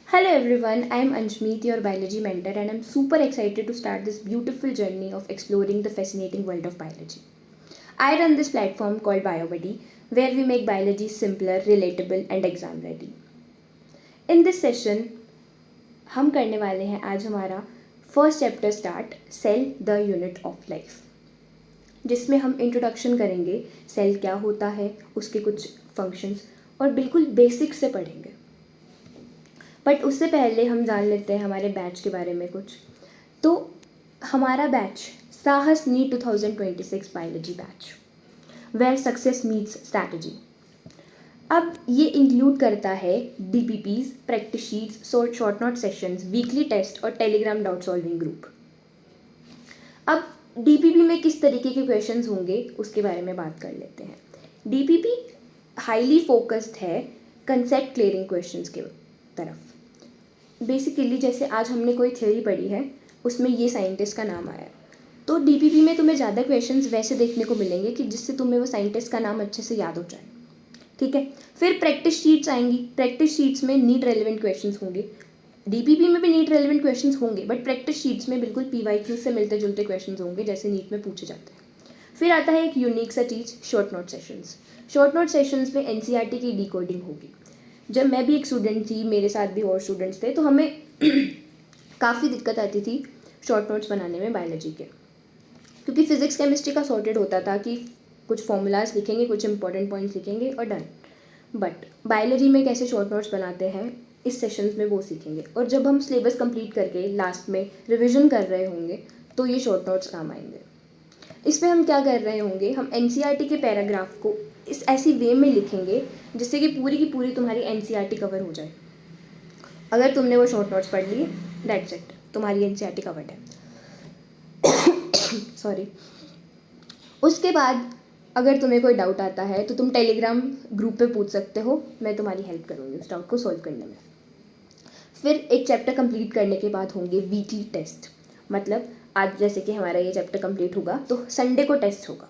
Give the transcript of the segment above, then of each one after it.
Hello everyone, I am Anshmeet, your biology mentor, and I'm super excited to start this beautiful journey of exploring the fascinating world of biology. I run this platform called BioBuddy, where we make biology simpler, relatable, and exam ready. In this session, हम करने वाले हैं आज हमारा first chapter start cell the unit of life, जिसमें हम introduction करेंगे cell क्या होता है, उसके कुछ फंक्शंस और बिल्कुल बेसिक से पढ़ेंगे. बट उससे पहले हम जान लेते हैं हमारे बैच के बारे में कुछ. तो हमारा batch Sahas NEET 2026 biology batch, where success meets strategy. अब ये इंक्लूड करता है DPPs, practice sheets, short note sessions, weekly test और टेलीग्राम डाउट सॉल्विंग ग्रुप. अब DPP में किस तरीके के क्वेश्चंस होंगे उसके बारे में बात कर लेते हैं. DPP हाईली फोकस्ड है कंसेप्ट क्लियरिंग क्वेश्चंस के तरफ. बेसिकली जैसे आज हमने कोई थ्योरी पढ़ी है, उसमें ये साइंटिस्ट का नाम आया, तो DPP में तुम्हें ज़्यादा क्वेश्चंस वैसे देखने को मिलेंगे कि जिससे तुम्हें वो साइंटिस्ट का नाम अच्छे से याद हो जाए. ठीक है. फिर प्रैक्टिस शीट्स आएंगी. प्रैक्टिस शीट्स में नीट रेलिवेंट क्वेश्चंस होंगे. DPP में भी नीट रेलिवेंट क्वेश्चंस होंगे, बट प्रैक्टिस शीट्स में बिल्कुल PYQ से मिलते जुलते क्वेश्चंस होंगे जैसे नीट में पूछे जाते हैं. फिर आता है एक यूनिक सा चीज़, short note sessions. Short note sessions में NCERT की डिकोडिंग होगी. जब मैं भी एक स्टूडेंट थी, मेरे साथ भी और स्टूडेंट्स थे, तो हमें काफ़ी दिक्कत आती थी शॉर्ट नोट्स बनाने में बायोलॉजी के, क्योंकि फिजिक्स केमिस्ट्री का सॉर्टेड होता था कि कुछ फॉर्मूलाज लिखेंगे, कुछ इंपॉर्टेंट पॉइंट्स लिखेंगे और डन. बट बायोलॉजी में कैसे शॉर्ट नोट्स बनाते हैं इस सेशंस में वो सीखेंगे. और जब हम सिलेबस कंप्लीट करके लास्ट में रिविजन कर रहे होंगे तो ये शॉर्ट नोट्स काम आएंगे. इसमें हम क्या कर रहे होंगे, हम NCERT के पैराग्राफ को इस ऐसी वे में लिखेंगे जिससे कि पूरी की पूरी तुम्हारी NCERT कवर हो जाए. अगर तुमने वो शॉर्ट नोट्स पढ़ लिए, दैट्स इट, तुम्हारी NCERT कवर्ड है. सॉरी. उसके बाद अगर तुम्हें कोई डाउट आता है तो तुम टेलीग्राम ग्रुप पे पूछ सकते हो, मैं तुम्हारी हेल्प करूँगी उस डाउट को सॉल्व करने में. फिर एक चैप्टर कंप्लीट करने के बाद होंगे वीकली टेस्ट. मतलब आज जैसे कि हमारा ये चैप्टर कंप्लीट होगा तो संडे को टेस्ट होगा.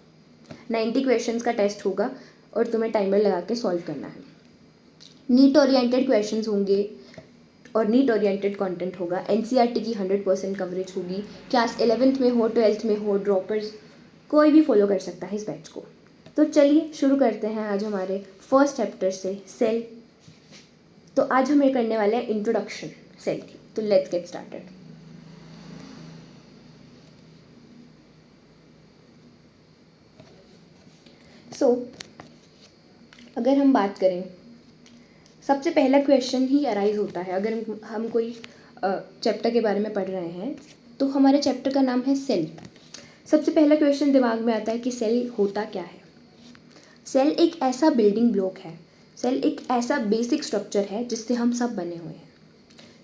90 क्वेश्चंस का टेस्ट होगा और तुम्हें टाइमर लगा के सॉल्व करना है. नीट ओरिएंटेड क्वेश्चंस होंगे और नीट ओरिएंटेड कंटेंट होगा. NCERT की 100% कवरेज होगी. क्लास 11th में हो, 12th में हो, ड्रॉपर्स कोई भी फॉलो कर सकता है इस बैच को. तो चलिए शुरू करते हैं आज हमारे फर्स्ट चैप्टर से, सेल. तो आज हमें करने वाले हैं इंट्रोडक्शन सेल की. तो लेट्स गेट स्टार्टेड. सो अगर हम बात करें, सबसे पहला क्वेश्चन ही अराइज होता है अगर हम कोई चैप्टर के बारे में पढ़ रहे हैं. तो हमारे चैप्टर का नाम है सेल. सबसे पहला क्वेश्चन दिमाग में आता है कि सेल होता क्या है. सेल एक ऐसा बिल्डिंग ब्लॉक है, सेल एक ऐसा बेसिक स्ट्रक्चर है जिससे हम सब बने हुए हैं.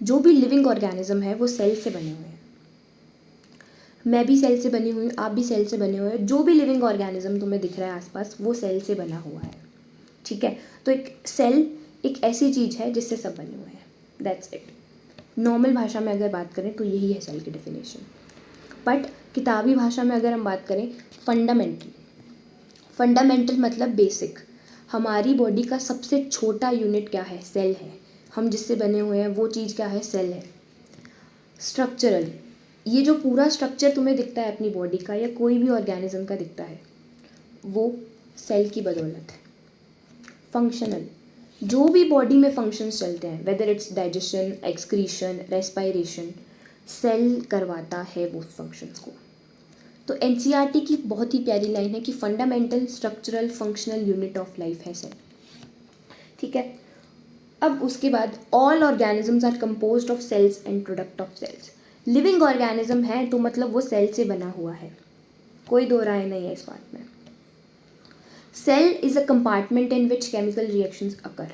जो भी लिविंग ऑर्गेनिज्म है वो सेल से बने हुए हैं. मैं भी सेल से बनी हुई हूँ, आप भी सेल से बने हुए हैं. जो भी लिविंग ऑर्गेनिज्म तुम्हें दिख रहा है आसपास वो सेल से बना हुआ है. ठीक है. तो एक सेल एक ऐसी चीज़ है जिससे सब बने हुए हैं. That's it. नॉर्मल भाषा में अगर बात करें तो यही है सेल की डेफिनेशन. बट किताबी भाषा में अगर हम बात करें, फंडामेंटल मतलब बेसिक. हमारी बॉडी का सबसे छोटा यूनिट क्या है, सेल है. हम जिससे बने हुए हैं वो चीज़ क्या है, सेल है. स्ट्रक्चरल, ये जो पूरा स्ट्रक्चर तुम्हें दिखता है अपनी बॉडी का या कोई भी ऑर्गेनिज्म का दिखता है वो सेल की बदौलत है. फंक्शनल, जो भी बॉडी में फंक्शंस चलते हैं, whether it's digestion, excretion, respiration, cell करवाता है वो फंक्शंस को. तो NCERT की बहुत ही प्यारी लाइन है कि fundamental, structural, functional unit of life है सेल. ठीक है. अब उसके बाद all organisms are composed of cells and product of cells. Living organism है तो मतलब वो सेल से बना हुआ है, कोई दो राय नहीं है इस बात में. Cell is a compartment in which chemical reactions occur.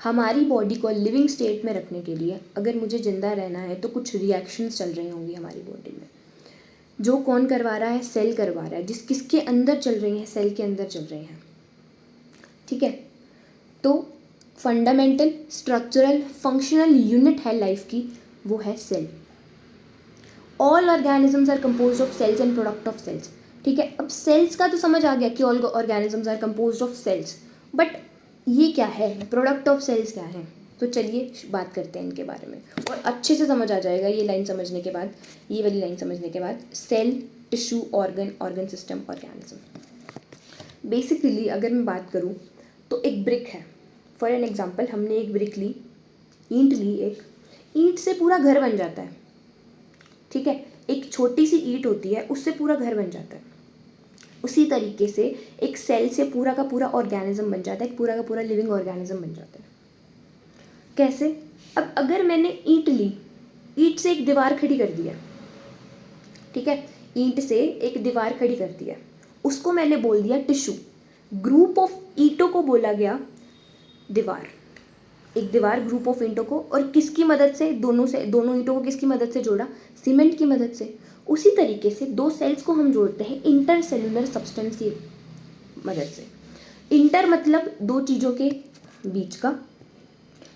हमारी बॉडी को लिविंग स्टेट में रखने के लिए अगर मुझे ज़िंदा रहना है तो कुछ रिएक्शंस चल रही होंगी हमारी बॉडी में. जो कौन करवा रहा है, सेल करवा रहा है. जिस किसके अंदर चल रही हैं, सेल के अंदर चल रही हैं. ठीक है. तो फंडामेंटल, स्ट्रक्चरल, फंक्शनल यूनिट है लाइफ की, वो है cell. All organisms are compose of cells and product of cells. ठीक है. अब सेल्स का तो समझ आ गया कि all organisms are compose of cells, but ये क्या है, प्रोडक्ट ऑफ सेल्स क्या है. तो चलिए बात करते हैं इनके बारे में, और अच्छे से समझ आ जाएगा ये लाइन समझने के बाद, ये वाली लाइन समझने के बाद। Cell, tissue, organ, organ system, organism. Basically अगर मैं बात करूँ तो एक ब्रिक है, फॉर एन एग्जाम्पल हमने एक ब्रिक ली, ईंट ली, एक ईंट से पूरा घर बन जाता है, ठीक है। एक छोटी सी ईंट होती है, उससे पूरा घर बन जाता है। उसी तरीके से एक सेल से पूरा का पूरा ऑर्गेनिज्म बन जाता है, एक पूरा का पूरा लिविंग ऑर्गेनिज्म बन जाता है। कैसे? अब अगर मैंने ईंट ली, ईंट से एक दीवार खड़ी कर दिया, ठीक है, ईंट से एक दीवार खड़ी कर दिया, उसको मैंने बोल दिया टिश्यू। ग्रुप ऑफ ईंटों को बोला गया दीवार, एक दीवार ग्रुप ऑफ ईंटों को, और किसकी मदद से? दोनों ईंटों को किसकी मदद से जोड़ा? सीमेंट की मदद से। उसी तरीके से दो सेल्स को हम जोड़ते हैं इंटरसेल्युलर सब्सटेंस की मदद से। इंटर मतलब दो चीज़ों के बीच का,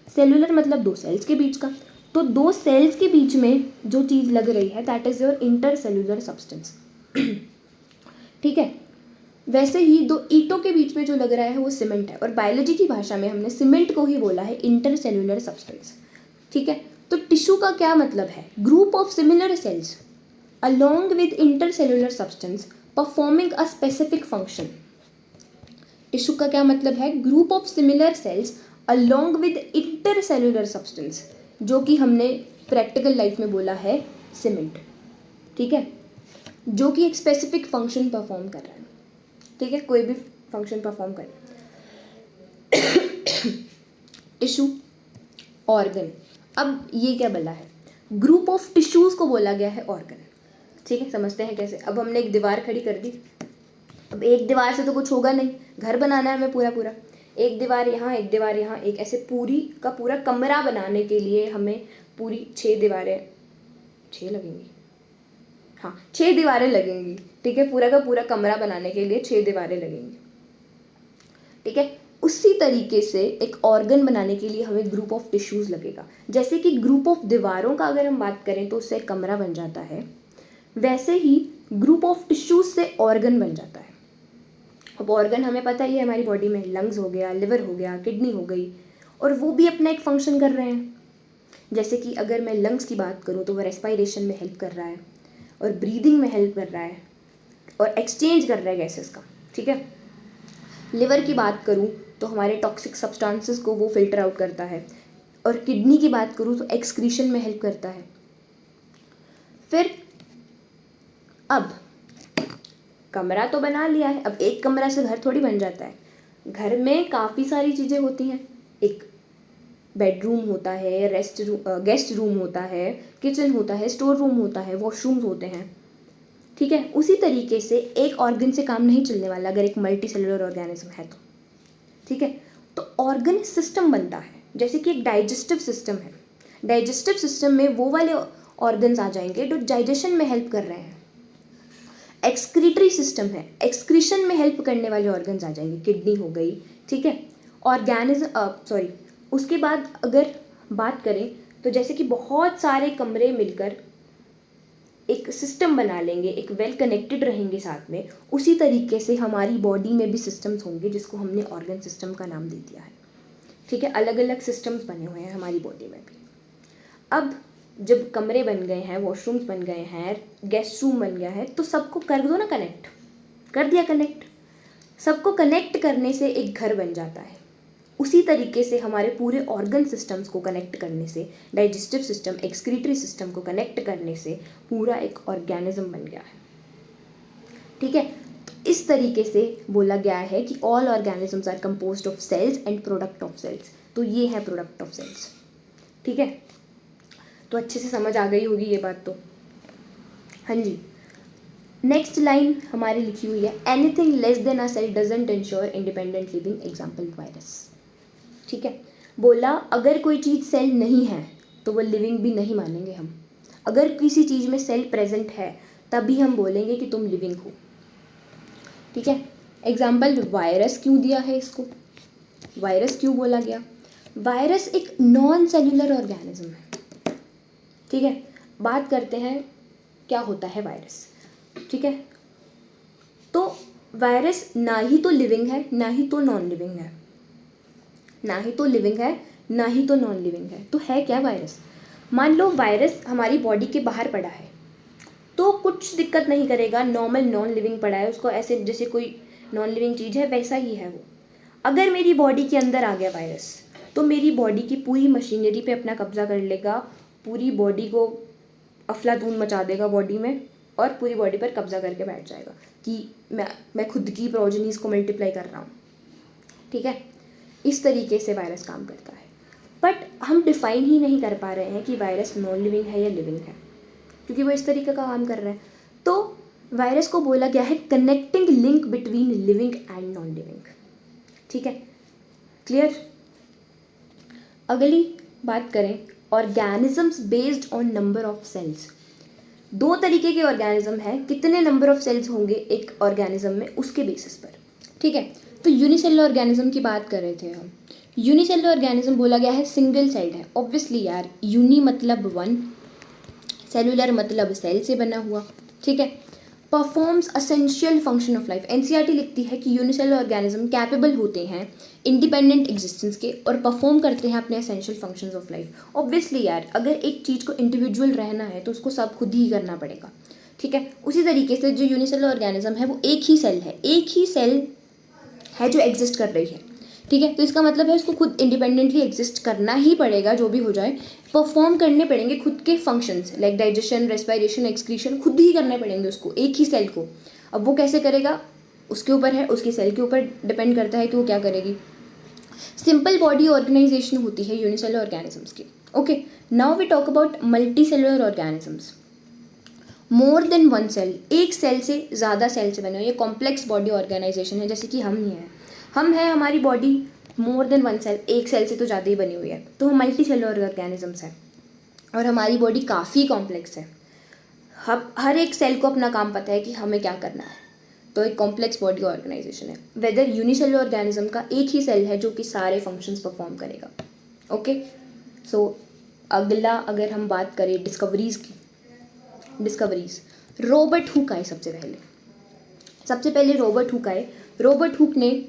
सेल्युलर मतलब दो सेल्स के बीच का। तो दो सेल्स के बीच में जो चीज़ लग रही है that is your intercellular substance, ठीक है। वैसे ही दो ईंटों के बीच में जो लग रहा है वो सीमेंट है, और बायोलॉजी की भाषा में हमने सीमेंट को ही बोला है इंटरसेल्युलर सब्सटेंस, ठीक है। तो टिश्यू का क्या मतलब है? Group of similar sales along with intercellular substance performing a specific function। Tissue का क्या मतलब है? Group of similar sales along with intercellular substance, जो कि हमने प्रैक्टिकल लाइफ में बोला है सीमेंट, ठीक है, जो कि एक स्पेसिफिक फंक्शन परफॉर्म कर रहा है, ठीक है, कोई भी फंक्शन परफॉर्म कर रहा है। Tissue, organ. अब ये क्या बोला है? ग्रुप ऑफ टिश्यूज को बोला गया है ऑर्गन, ठीक है। समझते हैं कैसे। अब हमने एक दीवार खड़ी कर दी, अब एक दीवार से तो कुछ होगा नहीं, घर बनाना है हमें पूरा पूरा, एक दीवार यहाँ, एक दीवार यहाँ, एक ऐसे पूरी का पूरा कमरा बनाने के लिए हमें पूरी 6 दीवारें, 6 लगेंगी, हाँ 6 दीवारें लगेंगी, ठीक है। पूरा का पूरा कमरा बनाने के लिए 6 दीवारें लगेंगी, ठीक है। उसी तरीके से एक ऑर्गन बनाने के लिए हमें ग्रुप ऑफ टिश्यूज लगेगा। जैसे कि ग्रुप ऑफ दीवारों का अगर हम बात करें तो उससे कमरा बन जाता है, वैसे ही ग्रुप ऑफ टिश्यूज से ऑर्गन बन जाता है। अब ऑर्गन हमें पता ही है हमारी बॉडी में, लंग्स हो गया, लिवर हो गया, किडनी हो गई, और वो भी अपना एक फंक्शन कर रहे हैं। जैसे कि अगर मैं लंग्स की बात करूँ तो वो रेस्पायरेशन में हेल्प कर रहा है, और ब्रीदिंग में हेल्प कर रहा है, और एक्सचेंज कर रहा है गैसेस का, ठीक है। लिवर की बात करूँ तो हमारे टॉक्सिक सब्सटेंसेस को वो फिल्टर आउट करता है, और किडनी की बात करूँ तो एक्सक्रीशन में हेल्प करता है। फिर अब कमरा तो बना लिया है, अब एक कमरा से घर थोड़ी बन जाता है, घर में काफ़ी सारी चीज़ें होती हैं। एक बेडरूम होता है, गेस्ट रूम होता है, किचन होता है, स्टोर रूम होता है, वॉशरूम्स होते हैं, ठीक है। उसी तरीके से एक ऑर्गन से काम नहीं चलने वाला अगर एक मल्टी सेलुलर ऑर्गेनिज्म है तो, ठीक है। तो ऑर्गन सिस्टम बनता है, जैसे कि एक डाइजेस्टिव सिस्टम है, डाइजेस्टिव सिस्टम में वो वाले ऑर्गन्स आ जाएंगे जो डाइजेशन में हेल्प कर रहे हैं। एक्सक्रीटरी सिस्टम है, एक्सक्रीशन में हेल्प करने वाले ऑर्गन्स आ जाएंगे, किडनी हो गई, ठीक है। उसके बाद अगर बात करें तो जैसे कि बहुत सारे कमरे मिलकर एक सिस्टम बना लेंगे, एक वेल कनेक्टेड रहेंगे साथ में, उसी तरीके से हमारी बॉडी में भी सिस्टम्स होंगे जिसको हमने ऑर्गन सिस्टम का नाम दे दिया है, ठीक है। अलग अलग सिस्टम्स बने हुए हैं हमारी बॉडी में भी। अब जब कमरे बन गए हैं, वॉशरूम्स बन गए हैं, गेस्ट रूम बन गया है, तो सबको कर दो ना कनेक्ट, कर दिया कनेक्ट। सबको कनेक्ट करने से एक घर बन जाता है। उसी तरीके से हमारे पूरे ऑर्गन सिस्टम्स को कनेक्ट करने से, डाइजेस्टिव सिस्टम, एक्सक्रीटरी सिस्टम को कनेक्ट करने से पूरा एक ऑर्गेनिज्म बन गया है, ठीक है। तो इस तरीके से बोला गया है कि all organisms are composed of cells and product of cells. तो ये है प्रोडक्ट ऑफ सेल्स, ठीक है। तो अच्छे से समझ आ गई होगी ये बात तो, हाँ जी। नेक्स्ट लाइन हमारी लिखी हुई है, anything less than a cell doesn't ensure independent living, example virus, ठीक है। बोला अगर कोई चीज़ सेल नहीं है तो वो लिविंग भी नहीं मानेंगे हम। अगर किसी चीज़ में सेल प्रेजेंट है तभी हम बोलेंगे कि तुम लिविंग हो, ठीक है। एग्जाम्पल वायरस क्यों दिया है इसको, वायरस क्यों बोला गया? वायरस एक नॉन सेल्युलर ऑर्गेनिज्म है, ठीक है। बात करते हैं क्या होता है वायरस, ठीक है। तो वायरस ना ही तो लिविंग है ना ही तो नॉन लिविंग है, ना ही तो लिविंग है ना ही तो नॉन लिविंग है। तो है क्या वायरस? मान लो वायरस हमारी बॉडी के बाहर पड़ा है तो कुछ दिक्कत नहीं करेगा, नॉर्मल नॉन लिविंग पड़ा है, उसको ऐसे जैसे कोई नॉन लिविंग चीज़ है वैसा ही है वो। अगर मेरी बॉडी के अंदर आ गया वायरस तो मेरी बॉडी की पूरी मशीनरी पे अपना कब्जा कर लेगा, पूरी बॉडी को अफलातून मचा देगा बॉडी में, और पूरी बॉडी पर कब्जा करके बैठ जाएगा कि मैं खुद की प्रोजेनीज को मल्टीप्लाई कर रहा हूँ। ठीक है, इस तरीके से वायरस काम करता है। बट हम डिफाइन ही नहीं कर पा रहे हैं कि वायरस नॉन लिविंग है या लिविंग है, क्योंकि वो इस तरीके का काम कर रहा है। तो वायरस को बोला गया है connecting link between living and non living. ठीक है, क्लियर? अगली बात करें organisms based on number of cells. दो तरीके के ऑर्गेनिज्म हैं, कितने नंबर ऑफ सेल्स होंगे एक ऑर्गेनिज्म में उसके बेसिस पर। ठीक है, तो यूनिसेलुलर ऑर्गेनिज्म की बात कर रहे थे हम। यूनिसेलुलर ऑर्गेनिज्म बोला गया है सिंगल सेल्ड है। ऑब्वियसली यार, यूनी मतलब वन, सेलुलर मतलब सेल से बना हुआ। ठीक है, performs essential function of life. NCERT लिखती है कि यूनिसेलुलर ऑर्गेनिज्म कैपेबल होते हैं इंडिपेंडेंट एग्जिस्टेंस के और परफॉर्म करते हैं अपने essential functions of life. Obviously यार, अगर एक चीज़ को इंडिविजुअल रहना है तो उसको सब खुद ही करना पड़ेगा। ठीक है, उसी तरीके से जो यूनिसेलुलर ऑर्गेनिज्म है वो एक ही सेल है, एक ही सेल है जो एग्जिस्ट कर रही है। ठीक है, तो इसका मतलब है उसको खुद इंडिपेंडेंटली एग्जिस्ट करना ही पड़ेगा, जो भी हो जाए परफॉर्म करने पड़ेंगे खुद के functions like digestion, respiration, excretion, खुद ही करने पड़ेंगे उसको, एक ही सेल को। अब वो कैसे करेगा उसके ऊपर है, उसकी सेल के ऊपर डिपेंड करता है कि वो क्या करेगी। सिंपल बॉडी ऑर्गेनाइजेशन होती है यूनिसेलुलर ऑर्गेनिजम्स की। Okay, now we talk about multi cellular organisms. More than one cell, एक सेल से ज़्यादा सेल से बने हुए, ये कॉम्प्लेक्स बॉडी ऑर्गेनाइजेशन है, जैसे कि हम ही हैं। हम हैं, हमारी body more than one cell, एक सेल से तो ज़्यादा ही बनी हुई है, तो हम मल्टी सेलुलर ऑर्गेनिजम्स हैं। और हमारी बॉडी काफ़ी कॉम्प्लेक्स है, हर एक सेल को अपना काम पता है कि हमें क्या करना है, तो एक कॉम्प्लेक्स बॉडी ऑर्गेनाइजेशन है। वेदर यूनिसेलुलर ऑर्गेनिज्म का एक ही सेल है जो कि सारे फंक्शंस परफॉर्म करेगा। ओके, सो अगला अगर हम बात करें डिस्कवरीज की, डिस्कवरीज रॉबर्ट हुक आए सबसे पहले रॉबर्ट हुक आए। रॉबर्ट हुक ने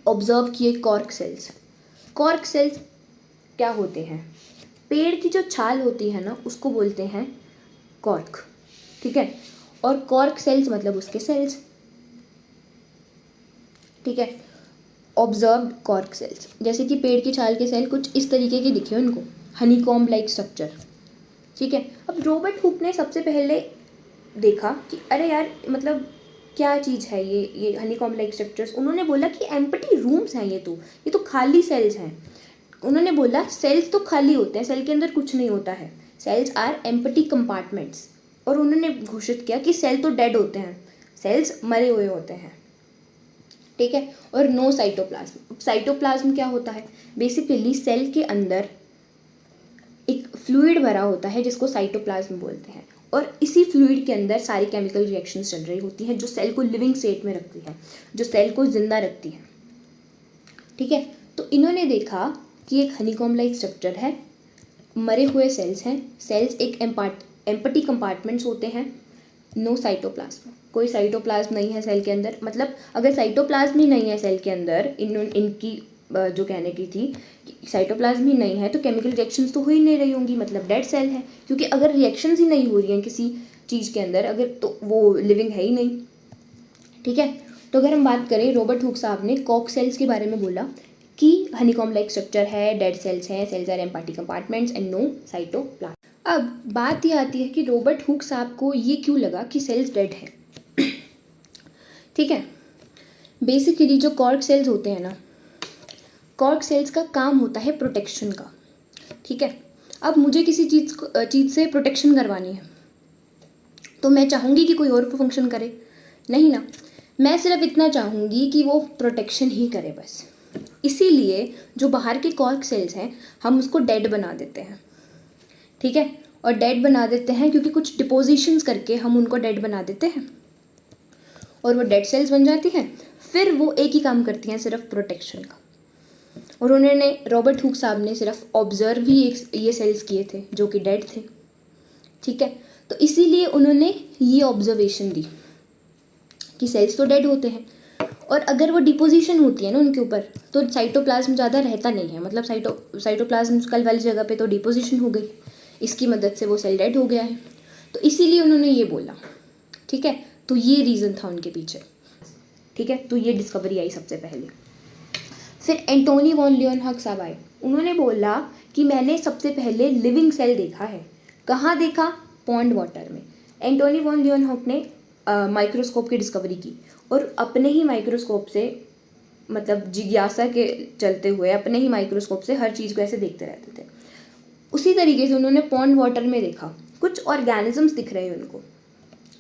ऑब्जर्व किए कॉर्क सेल्स। कॉर्क सेल्स क्या होते हैं? पेड़ की जो छाल होती है ना उसको बोलते हैं कॉर्क। ठीक है, और कॉर्क सेल्स मतलब उसके सेल्स। ठीक है, ऑब्जर्व्ड कॉर्क सेल्स, जैसे कि पेड़ की छाल के सेल कुछ इस तरीके के दिखे उनको, हनीकॉम्ब लाइक स्ट्रक्चर। ठीक है, अब रॉबर्ट हुक ने सबसे पहले देखा कि अरे यार, मतलब क्या चीज़ है ये हनीकॉम्ब लाइक स्ट्रक्चर्स। उन्होंने बोला कि एम्प्टी रूम्स हैं, ये तो खाली सेल्स हैं। उन्होंने बोला सेल्स तो खाली होते हैं, सेल के अंदर कुछ नहीं होता है, सेल्स आर एम्प्टी कंपार्टमेंट्स। और उन्होंने घोषित किया कि सेल तो डेड होते हैं, सेल्स मरे हुए होते हैं। ठीक है, और नो साइटोप्लाज्म। साइटोप्लाज्म क्या होता है? बेसिकली सेल के अंदर एक फ्लूइड भरा होता है जिसको साइटोप्लाज्म बोलते हैं, और इसी फ्लूइड के अंदर सारी केमिकल रिएक्शंस चल रही होती हैं जो सेल को लिविंग स्टेट में रखती है, जो सेल को जिंदा रखती है। ठीक है, तो इन्होंने देखा कि एक हनीकॉम्ब लाइक स्ट्रक्चर है, मरे हुए सेल्स हैं, सेल्स एक एम्प्टी कंपार्टमेंट्स होते हैं, नो साइटोप्लाज्म, कोई साइटोप्लाज्म नहीं है सेल के अंदर। मतलब अगर साइटोप्लाज्म ही नहीं है सेल के अंदर, इनकी जो कहने की थी कि साइटोप्लाज्म ही नहीं है तो केमिकल रिएक्शंस तो हो ही नहीं रही होंगी, मतलब डेड सेल है। क्योंकि अगर रिएक्शंस ही नहीं हो रही हैं किसी चीज़ के अंदर, अगर तो वो लिविंग है ही नहीं। ठीक है, तो अगर हम बात करें, रॉबर्ट हुक साहब ने कॉर्क सेल्स के बारे में बोला कि हनीकॉम्ब लाइक स्ट्रक्चर है, डेड सेल्स हैं, cells are empty compartments and no cytoplasm. अब बात ये आती है कि रॉबर्ट हुक साहब को ये क्यों लगा कि सेल्स डेड है। ठीक है, बेसिकली जो कॉर्क सेल्स होते हैं ना, कॉर्क सेल्स का काम होता है प्रोटेक्शन का। ठीक है, अब मुझे किसी चीज़ से प्रोटेक्शन करवानी है तो मैं चाहूँगी कि कोई और फंक्शन करे? नहीं ना, मैं सिर्फ इतना चाहूँगी कि वो प्रोटेक्शन ही करे बस। इसीलिए जो बाहर के कॉर्क सेल्स हैं हम उसको डेड बना देते हैं। ठीक है, और डेड बना देते हैं क्योंकि कुछ डिपोजिशंस करके हम उनको डेड बना देते हैं और वो डेड सेल्स बन जाती हैं। फिर वो एक ही काम करती हैं, सिर्फ प्रोटेक्शन का। और उन्होंने, रॉबर्ट हुक साहब ने सिर्फ ऑब्जर्व ही ये सेल्स किए थे जो कि डेड थे। ठीक है, तो इसीलिए उन्होंने ये ऑब्जर्वेशन दी कि सेल्स तो डेड होते हैं, और अगर वो डिपोजिशन होती है ना उनके ऊपर, तो साइटोप्लाज्म ज़्यादा रहता नहीं है, मतलब साइटोप्लाज्म कल वाली जगह पे तो डिपोजिशन हो गई, इसकी मदद से वो सेल डेड हो गया है। तो इसीलिए उन्होंने ये बोला, ठीक है। तो ये रीज़न था उनके पीछे, ठीक है। तो ये डिस्कवरी आई सबसे पहले। फिर एंटोनी वॉन लियोनहॉक साहब आए, उन्होंने बोला कि मैंने सबसे पहले लिविंग सेल देखा है। कहाँ देखा? पॉन्ड वाटर में। एंटोनी वॉन लियोनहॉक ने माइक्रोस्कोप की डिस्कवरी की और अपने ही माइक्रोस्कोप से, मतलब जिज्ञासा के चलते हुए अपने ही माइक्रोस्कोप से हर चीज़ को ऐसे देखते रहते थे। उसी तरीके से उन्होंने पॉन्ड वाटर में देखा, कुछ ऑर्गेनिजम्स दिख रहे हैं उनको,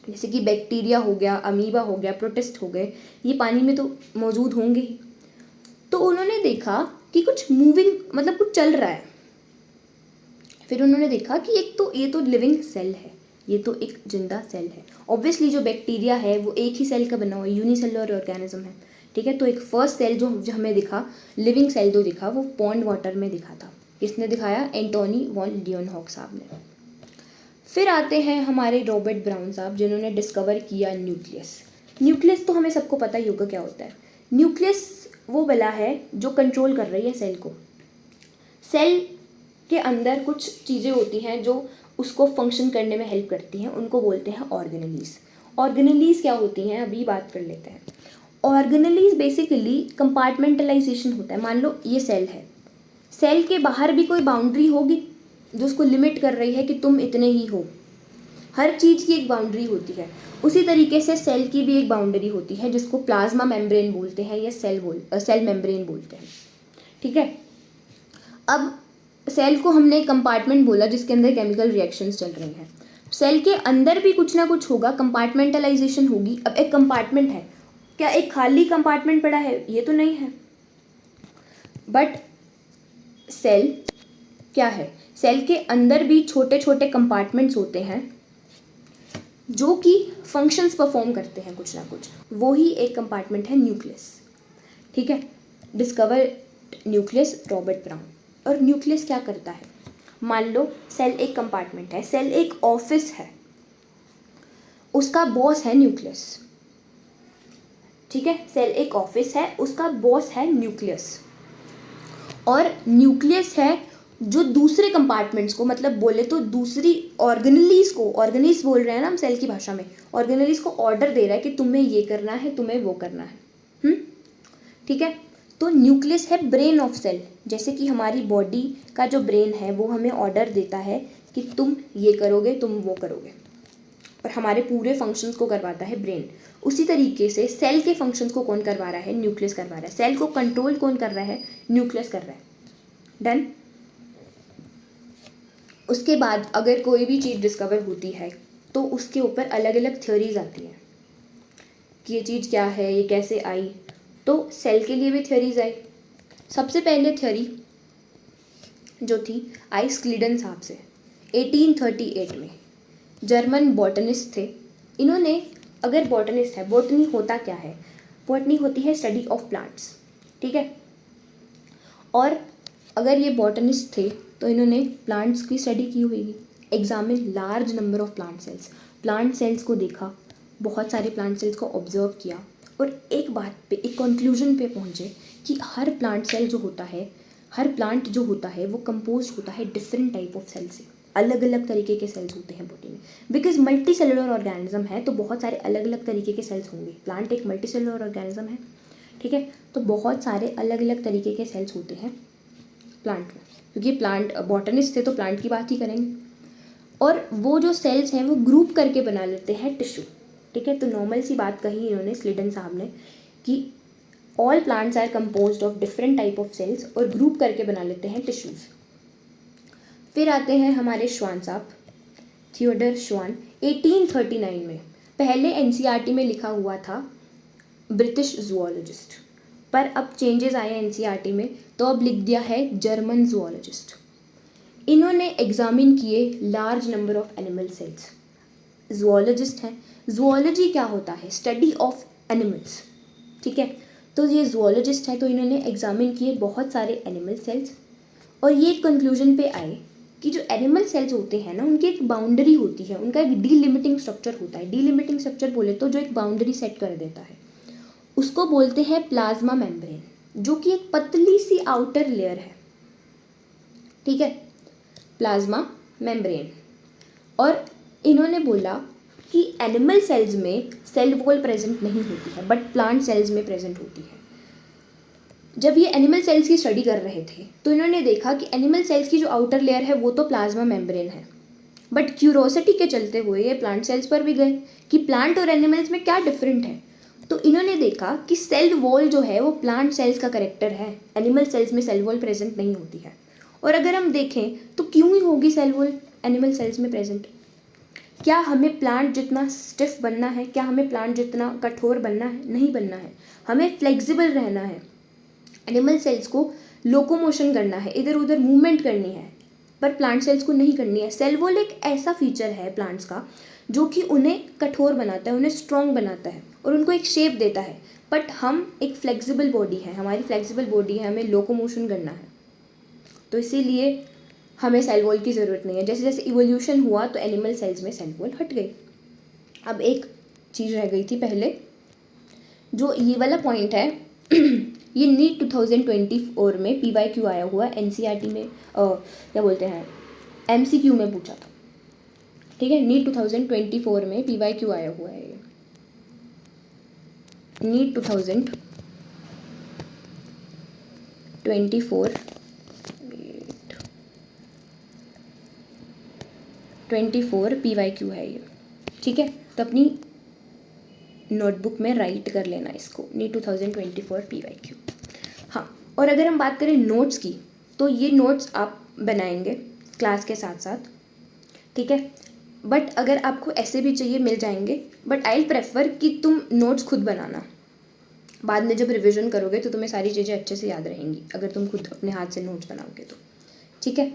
जैसे कि बैक्टीरिया हो गया, अमीबा हो गया, प्रोटिस्ट हो गए, ये पानी में तो मौजूद होंगे ही। तो उन्होंने देखा कि कुछ मूविंग, मतलब कुछ चल रहा है। फिर उन्होंने देखा कि एक तो ये तो लिविंग सेल है, ये तो एक जिंदा सेल है। ऑब्वियसली जो बैक्टीरिया है वो एक ही सेल का बना हुआ यूनिसेलुलर ऑर्गेनिज्म है, ठीक है। तो एक फर्स्ट सेल जो हमें दिखा, लिविंग सेल जो दिखा, वो पॉन्ड वाटर में दिखा था। किसने दिखाया? एंटोनी वॉन लियोनहॉक साहब ने। फिर आते हैं हमारे रॉबर्ट ब्राउन साहब, जिन्होंने डिस्कवर किया न्यूक्लियस। न्यूक्लियस तो हमें सबको पता ही होगा क्या होता है। न्यूक्लियस वो बला है जो कंट्रोल कर रही है सेल को। सेल के अंदर कुछ चीज़ें होती हैं जो उसको फंक्शन करने में हेल्प करती हैं, उनको बोलते हैं ऑर्गेनेलीज। ऑर्गेनेलीज क्या होती हैं, अभी बात कर लेते हैं। ऑर्गेनेलीज बेसिकली कंपार्टमेंटलाइजेशन होता है। मान लो ये सेल है, सेल के बाहर भी कोई बाउंड्री होगी जो उसको लिमिट कर रही है कि तुम इतने ही हो। हर चीज़ की एक बाउंड्री होती है। उसी तरीके से सेल की भी एक बाउंड्री होती है जिसको प्लाज्मा मेम्ब्रेन बोलते हैं या सेल मेम्ब्रेन बोलते हैं, ठीक है। अब सेल को हमने एक कंपार्टमेंट बोला जिसके अंदर केमिकल रिएक्शंस चल रही हैं। सेल के अंदर भी कुछ ना कुछ होगा, कंपार्टमेंटलाइजेशन होगी। अब एक कंपार्टमेंट है, क्या एक खाली कंपार्टमेंट पड़ा है? ये तो नहीं है। बट सेल क्या है? सेल के अंदर भी छोटे छोटे कंपार्टमेंट्स होते हैं जो कि फंक्शंस परफॉर्म करते हैं कुछ ना कुछ। वो ही एक कंपार्टमेंट है न्यूक्लियस, ठीक है। Discover nucleus Robert brown. और न्यूक्लियस क्या करता है? मान लो सेल एक कंपार्टमेंट है, सेल एक ऑफिस है, उसका बॉस है न्यूक्लियस, ठीक है। सेल एक ऑफिस है, उसका बॉस है न्यूक्लियस। और न्यूक्लियस है जो दूसरे कंपार्टमेंट्स को, मतलब बोले तो दूसरी ऑर्गेनेलीज को, ऑर्गेनीज बोल रहे हैं ना हम सेल की भाषा में, ऑर्गेनेलीज को ऑर्डर दे रहा है कि तुम्हें ये करना है, तुम्हें वो करना है, ठीक है। तो न्यूक्लियस है ब्रेन ऑफ सेल। जैसे कि हमारी बॉडी का जो ब्रेन है वो हमें ऑर्डर देता है कि तुम ये करोगे, तुम वो करोगे, और हमारे पूरे फंक्शंस को करवाता है ब्रेन। उसी तरीके से सेल के फंक्शंस को कौन करवा रहा है? न्यूक्लियस करवा रहा है। सेल को कंट्रोल कौन कर रहा है? न्यूक्लियस कर रहा है। डन। उसके बाद अगर कोई भी चीज़ डिस्कवर होती है तो उसके ऊपर अलग अलग थ्योरीज आती हैं कि ये चीज़ क्या है, ये कैसे आई। तो सेल के लिए भी थ्योरीज आई। सबसे पहले थ्योरी जो थी आई स्क्लीडन साहब से 1838 में। जर्मन बॉटनिस्ट थे इन्होंने। अगर बॉटनिस्ट है, बॉटनी होता क्या है? बॉटनी होती है स्टडी ऑफ प्लांट्स, ठीक है। और अगर ये बॉटनिस्ट थे तो इन्होंने प्लांट्स की स्टडी की होगी, examine large number of plant cells. Plant cells को देखा, बहुत सारे प्लांट सेल्स को ऑब्जर्व किया और एक बात पे, एक कंक्लूजन पे पहुंचे कि हर प्लांट सेल जो होता है, हर प्लांट जो होता है वो कंपोज होता है डिफरेंट टाइप ऑफ सेल से। अलग अलग तरीके के सेल्स होते हैं बॉडी में, बिकॉज मल्टी सेलुलर ऑर्गेनिज्म है तो बहुत सारे अलग अलग तरीके के सेल्स होंगे। प्लांट एक मल्टी सेलुलर ऑर्गेनिज्म है, ठीक है। तो बहुत सारे अलग अलग तरीके के सेल्स होते हैं प्लांट में, क्योंकि प्लांट बॉटनिस्ट थे तो प्लांट की बात ही करेंगे। और वो जो सेल्स हैं वो ग्रुप करके बना लेते हैं टिश्यू, ठीक है। तो नॉर्मल सी बात कही इन्होंने, स्लीडन साहब ने, कि all plants are composed of different type of cells और ग्रुप करके बना लेते हैं टिश्यूज। फिर आते हैं हमारे श्वान साहब, थियोडर श्वान। 1839 में पहले एनसीईआरटी में लिखा हुआ था ब्रिटिश जूलॉजिस्ट, पर अब चेंजेस आए एनसीईआरटी में तो अब लिख दिया है जर्मन जूलॉजिस्ट। इन्होंने एग्जामिन किए large number of animal cells. Zoologist हैं। जूलॉजी क्या होता है? स्टडी ऑफ एनिमल्स, ठीक है। तो ये जूलॉजिस्ट है तो इन्होंने एग्जामिन किए बहुत सारे एनिमल सेल्स और ये कंक्लूजन पे आए कि जो एनिमल सेल्स होते हैं ना, उनकी एक बाउंड्री होती है, उनका एक डीलिमिटिंग स्ट्रक्चर होता है। डीलिमिटिंग स्ट्रक्चर बोले तो जो एक बाउंड्री सेट कर देता है, उसको बोलते हैं प्लाज्मा मेम्ब्रेन, जो कि एक पतली सी आउटर लेयर है, ठीक है, प्लाज्मा मेम्ब्रेन। और इन्होंने बोला कि एनिमल सेल्स में सेल वॉल प्रेजेंट नहीं होती है, बट प्लांट सेल्स में प्रेजेंट होती है। जब ये एनिमल सेल्स की स्टडी कर रहे थे तो इन्होंने देखा कि एनिमल सेल्स की जो आउटर लेयर है वो तो प्लाज्मा मेम्ब्रेन है, बट क्यूरोसिटी के चलते हुए ये प्लांट सेल्स पर भी गए कि प्लांट और एनिमल्स में क्या डिफरेंट है। तो इन्होंने देखा कि सेल वॉल जो है वो प्लांट सेल्स का करेक्टर है, एनिमल सेल्स में सेल वॉल प्रेजेंट नहीं होती है। और अगर हम देखें तो क्यों ही होगी सेल वॉल एनिमल सेल्स में प्रेजेंट? क्या हमें प्लांट जितना स्टिफ बनना है? क्या हमें प्लांट जितना कठोर बनना है? नहीं बनना है, हमें फ्लेक्सिबल रहना है। एनिमल सेल्स को लोकोमोशन करना है, इधर उधर मूवमेंट करनी है, पर प्लांट सेल्स को नहीं करनी है। सेल वॉल एक ऐसा फीचर है प्लांट्स का जो कि उन्हें कठोर बनाता है, उन्हें स्ट्रॉन्ग बनाता है और उनको एक शेप देता है। बट हम एक फ्लेक्सिबल बॉडी है, हमारी फ्लेक्सिबल बॉडी है, हमें लोकोमोशन करना है, तो इसीलिए हमें सेल वॉल की ज़रूरत नहीं है। जैसे जैसे इवोल्यूशन हुआ तो एनिमल सेल्स में सेल वॉल हट गई। अब एक चीज़ रह गई थी पहले, जो ये वाला पॉइंट है ये नीट 2024 में PYQ आया हुआ NCERT में क्या बोलते हैं MCQ में पूछा था, ठीक है। नीट 2024 में PYQ आया हुआ है ये, नीट 2024 PYQ है ये, ठीक है। तो अपनी नोटबुक में राइट कर लेना इसको, नीट 2024 PYQ। हाँ, और अगर हम बात करें नोट्स की, तो ये नोट्स आप बनाएंगे क्लास के साथ साथ, ठीक है। बट अगर आपको ऐसे भी चाहिए मिल जाएंगे, बट आई प्रेफर कि तुम नोट्स खुद बनाना। बाद में जब रिवीजन करोगे तो तुम्हें सारी चीज़ें अच्छे से याद रहेंगी अगर तुम खुद अपने हाथ से नोट्स बनाओगे तो, ठीक है।